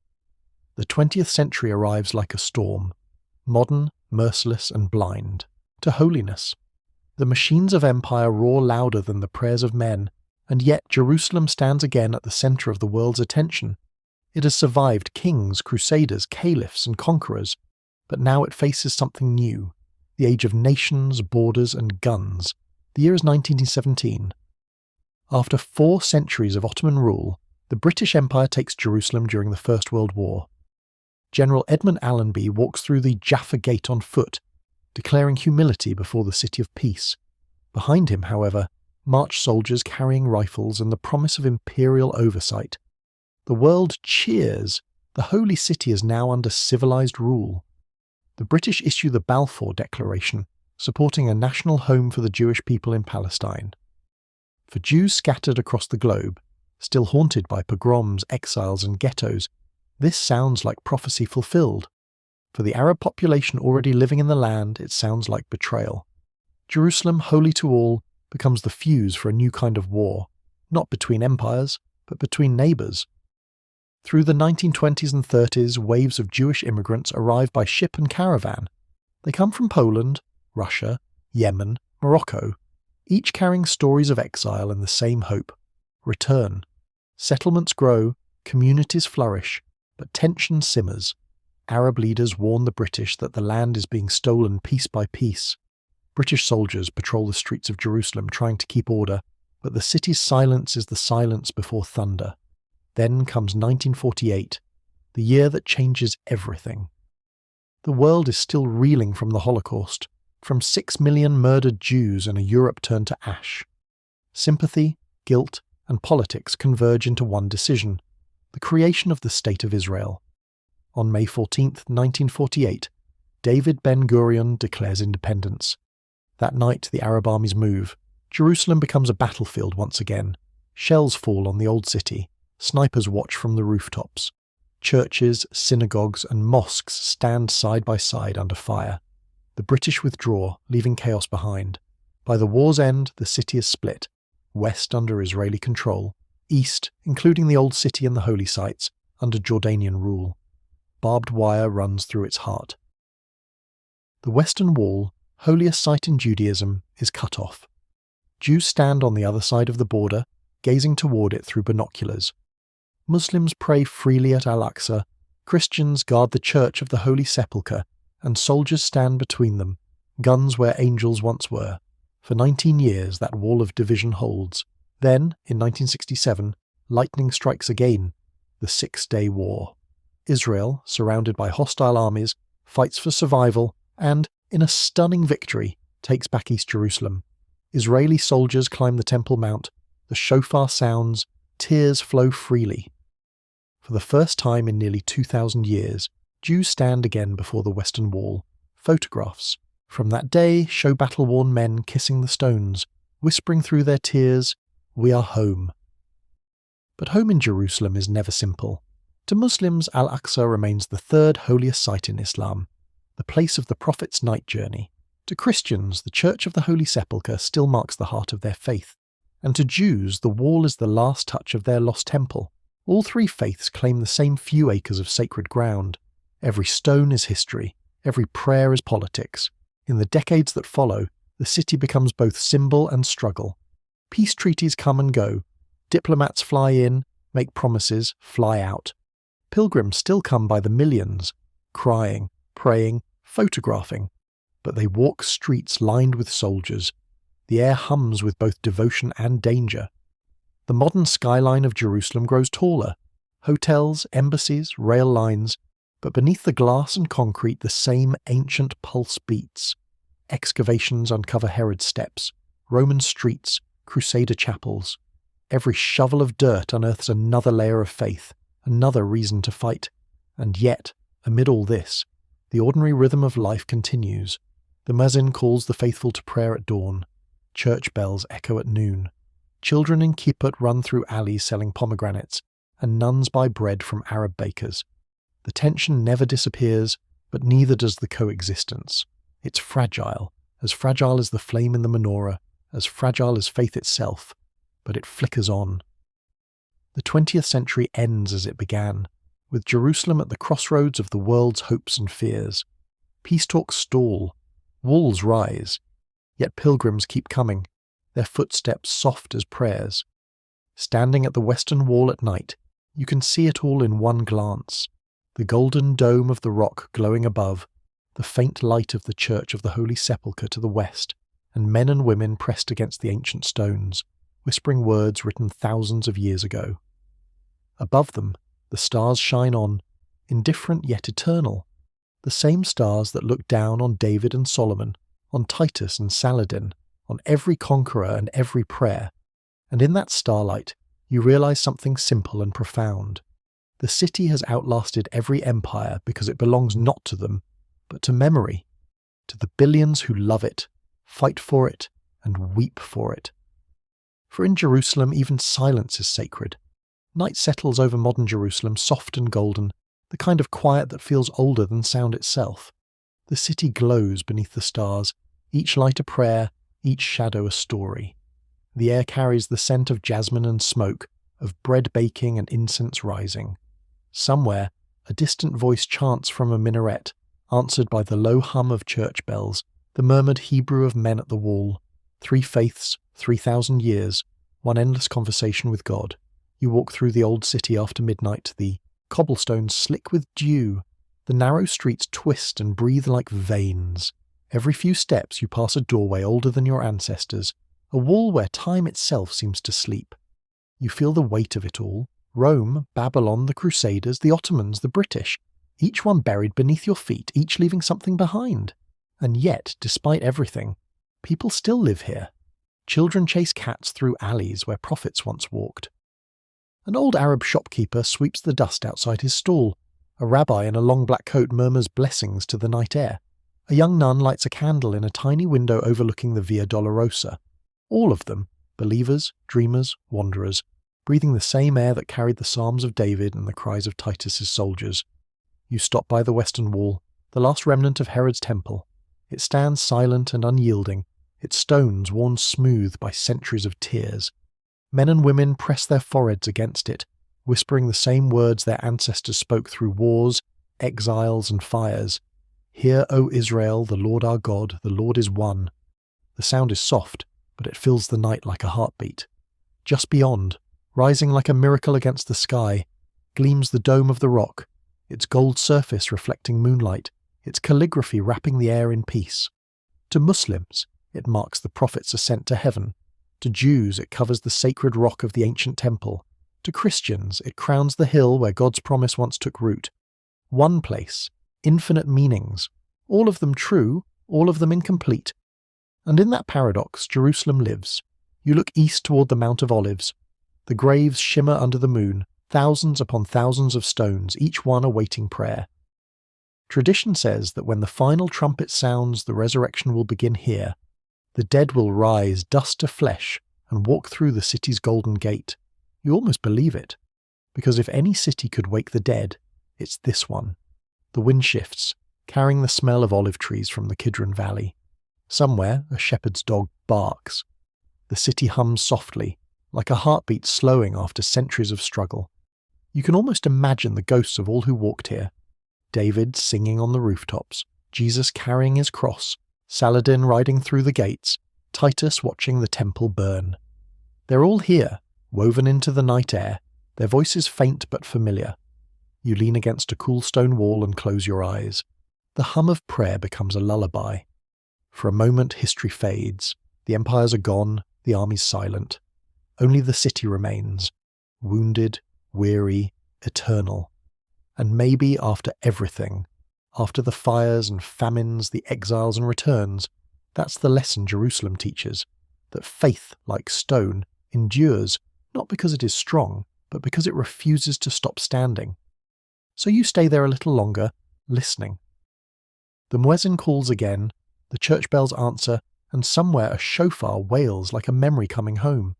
The 20th century arrives like a storm, modern, merciless and blind, to holiness. The machines of empire roar louder than the prayers of men, and yet Jerusalem stands again at the centre of the world's attention. It has survived kings, crusaders, caliphs and conquerors, but now it faces something new, the age of nations, borders and guns. The year is 1917. After 4 centuries of Ottoman rule, the British Empire takes Jerusalem during the First World War. General Edmund Allenby walks through the Jaffa Gate on foot, declaring humility before the city of peace. Behind him, however, march soldiers carrying rifles and the promise of imperial oversight. The world cheers. The holy city is now under civilized rule. The British issue the Balfour Declaration, supporting a national home for the Jewish people in Palestine. For Jews scattered across the globe, still haunted by pogroms, exiles and ghettos, this sounds like prophecy fulfilled. For the Arab population already living in the land, it sounds like betrayal. Jerusalem, holy to all, becomes the fuse for a new kind of war, not between empires, but between neighbours. Through the 1920s and 30s, waves of Jewish immigrants arrive by ship and caravan. They come from Poland, Russia, Yemen, Morocco, each carrying stories of exile and the same hope: return. Settlements grow, communities flourish, but tension simmers. Arab leaders warn the British that the land is being stolen piece by piece. British soldiers patrol the streets of Jerusalem trying to keep order, but the city's silence is the silence before thunder. Then comes 1948, the year that changes everything. The world is still reeling from the Holocaust, from 6 million murdered Jews and a Europe turned to ash. Sympathy, guilt, and politics converge into one decision: the creation of the State of Israel. On May 14, 1948, David Ben-Gurion declares independence. That night the Arab armies move. Jerusalem becomes a battlefield once again. Shells fall on the old city. Snipers watch from the rooftops. Churches, synagogues and mosques stand side by side under fire. The British withdraw, leaving chaos behind. By the war's end, the city is split. West under Israeli control. East, including the old city and the holy sites, under Jordanian rule. Barbed wire runs through its heart. The Western Wall, holiest site in Judaism, is cut off. Jews stand on the other side of the border, gazing toward it through binoculars. Muslims pray freely at Al-Aqsa, Christians guard the church of the Holy Sepulchre, and soldiers stand between them, guns where angels once were. For 19 years that wall of division holds. Then, in 1967, lightning strikes again, the 6-Day War. Israel, surrounded by hostile armies, fights for survival and, in a stunning victory, takes back East Jerusalem. Israeli soldiers climb the Temple Mount, the shofar sounds, tears flow freely. For the first time in nearly 2,000 years, Jews stand again before the Western Wall. Photographs, From that day show battle-worn men kissing the stones, whispering through their tears, "We are home." But home in Jerusalem is never simple. To Muslims, Al-Aqsa remains the third holiest site in Islam, the place of the Prophet's night journey. To Christians, the Church of the Holy Sepulchre still marks the heart of their faith. And to Jews, the wall is the last touch of their lost temple. All three faiths claim the same few acres of sacred ground. Every stone is history, every prayer is politics. In the decades that follow, the city becomes both symbol and struggle. Peace treaties come and go. Diplomats fly in, make promises, fly out. Pilgrims still come by the millions, crying, praying, photographing. But they walk streets lined with soldiers. The air hums with both devotion and danger. The modern skyline of Jerusalem grows taller. Hotels, embassies, rail lines. But beneath the glass and concrete the same ancient pulse beats. Excavations uncover Herod's steps, Roman streets, Crusader chapels. Every shovel of dirt unearths another layer of faith, another reason to fight. And yet, amid all this, the ordinary rhythm of life continues. The muezzin calls the faithful to prayer at dawn. Church bells echo at noon. Children in kipput run through alleys selling pomegranates, and nuns buy bread from Arab bakers. The tension never disappears, but neither does the coexistence. It's fragile as the flame in the menorah, as fragile as faith itself, but it flickers on. The 20th century ends as it began, with Jerusalem at the crossroads of the world's hopes and fears. Peace talks stall, walls rise, yet pilgrims keep coming, their footsteps soft as prayers. Standing at the western wall at night, you can see it all in one glance. The golden dome of the rock glowing above, the faint light of the Church of the Holy Sepulchre to the west, and men and women pressed against the ancient stones, whispering words written thousands of years ago. Above them, the stars shine on, indifferent yet eternal, the same stars that look down on David and Solomon, on Titus and Saladin, on every conqueror and every prayer. And in that starlight, you realize something simple and profound. The city has outlasted every empire because it belongs not to them, but to memory, to the billions who love it, fight for it, and weep for it. For in Jerusalem even silence is sacred. Night settles over modern Jerusalem, soft and golden, the kind of quiet that feels older than sound itself. The city glows beneath the stars, each light a prayer, each shadow a story. The air carries the scent of jasmine and smoke, of bread baking and incense rising. Somewhere, a distant voice chants from a minaret, answered by the low hum of church bells, the murmured Hebrew of men at the wall. 3 faiths, 3,000 years, one endless conversation with God. You walk through the old city after midnight, the cobblestones slick with dew. The narrow streets twist and breathe like veins. Every few steps you pass a doorway older than your ancestors, a wall where time itself seems to sleep. You feel the weight of it all. Rome, Babylon, the Crusaders, the Ottomans, the British, each one buried beneath your feet, each leaving something behind. And yet, despite everything, people still live here. Children chase cats through alleys where prophets once walked. An old Arab shopkeeper sweeps the dust outside his stall. A rabbi in a long black coat murmurs blessings to the night air. A young nun lights a candle in a tiny window overlooking the Via Dolorosa. All of them, believers, dreamers, wanderers, breathing the same air that carried the psalms of David and the cries of Titus's soldiers. You stop by the western wall, the last remnant of Herod's temple. It stands silent and unyielding, its stones worn smooth by centuries of tears. Men and women press their foreheads against it, whispering the same words their ancestors spoke through wars, exiles, and fires. Hear, O Israel, the Lord our God, the Lord is one. The sound is soft, but it fills the night like a heartbeat. Just beyond, rising like a miracle against the sky, gleams the dome of the rock, its gold surface reflecting moonlight, its calligraphy wrapping the air in peace. To Muslims, it marks the prophet's ascent to heaven. To Jews, it covers the sacred rock of the ancient temple. To Christians, it crowns the hill where God's promise once took root. One place, infinite meanings, all of them true, all of them incomplete. And in that paradox, Jerusalem lives. You look east toward the Mount of Olives. The graves shimmer under the moon, thousands upon thousands of stones, each one awaiting prayer. Tradition says that when the final trumpet sounds, the resurrection will begin here. The dead will rise, dust to flesh, and walk through the city's golden gate. You almost believe it, because if any city could wake the dead, it's this one. The wind shifts, carrying the smell of olive trees from the Kidron Valley. Somewhere, a shepherd's dog barks. The city hums softly, like a heartbeat slowing after centuries of struggle. You can almost imagine the ghosts of all who walked here. David singing on the rooftops, Jesus carrying his cross, Saladin riding through the gates, Titus watching the temple burn. They're all here, woven into the night air, their voices faint but familiar. You lean against a cool stone wall and close your eyes. The hum of prayer becomes a lullaby. For a moment history fades. The empires are gone, the army's silent. Only the city remains, wounded, weary, eternal. And maybe after everything, after the fires and famines, the exiles and returns, that's the lesson Jerusalem teaches, that faith, like stone, endures not because it is strong, but because it refuses to stop standing. So you stay there a little longer, listening. The muezzin calls again, the church bells answer, and somewhere a shofar wails like a memory coming home.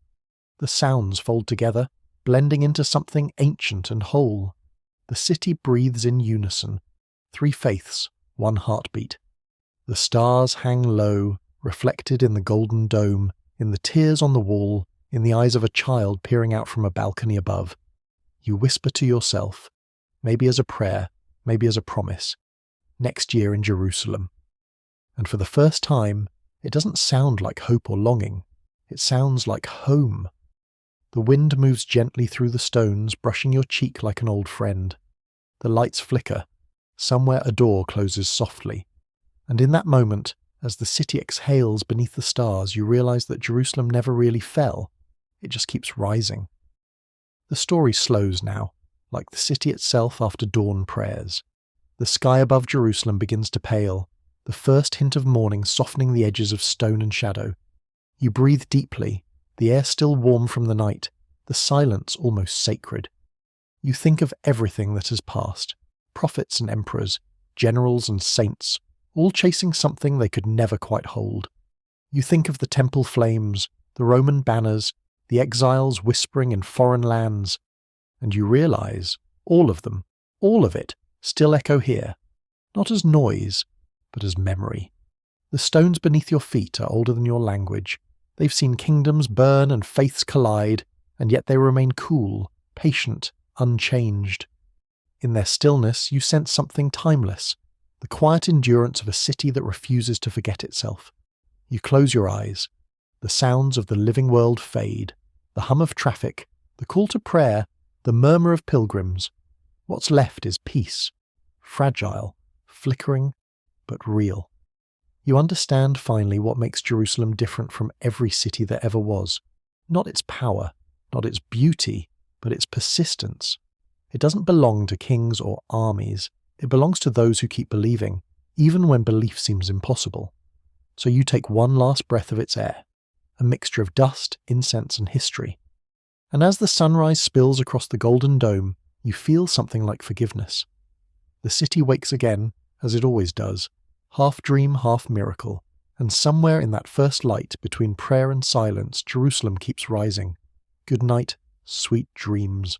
The sounds fold together, blending into something ancient and whole. The city breathes in unison. 3 faiths, 1 heartbeat. The stars hang low, reflected in the golden dome, in the tears on the wall, in the eyes of a child peering out from a balcony above. You whisper to yourself, maybe as a prayer, maybe as a promise, next year in Jerusalem. And for the first time, it doesn't sound like hope or longing. It sounds like home. The wind moves gently through the stones, brushing your cheek like an old friend. The lights flicker. Somewhere a door closes softly. And in that moment, as the city exhales beneath the stars, you realize that Jerusalem never really fell. It just keeps rising. The story slows now, like the city itself after dawn prayers. The sky above Jerusalem begins to pale, the first hint of morning softening the edges of stone and shadow. You breathe deeply, the air still warm from the night, the silence almost sacred. You think of everything that has passed, prophets and emperors, generals and saints, all chasing something they could never quite hold. You think of the temple flames, the Roman banners, the exiles whispering in foreign lands, and you realize all of them, all of it, still echo here, not as noise, but as memory. The stones beneath your feet are older than your language. They've seen kingdoms burn and faiths collide, and yet they remain cool, patient, unchanged. In their stillness, you sense something timeless, the quiet endurance of a city that refuses to forget itself. You close your eyes. The sounds of the living world fade, the hum of traffic, the call to prayer, the murmur of pilgrims. What's left is peace, fragile, flickering, but real. You understand finally what makes Jerusalem different from every city that ever was. Not its power, not its beauty, but its persistence. It doesn't belong to kings or armies. It belongs to those who keep believing, even when belief seems impossible. So you take one last breath of its air, a mixture of dust, incense, and history. And as the sunrise spills across the golden dome, you feel something like forgiveness. The city wakes again, as it always does, half dream, half miracle, and somewhere in that first light between prayer and silence, Jerusalem keeps rising. Good night, sweet dreams.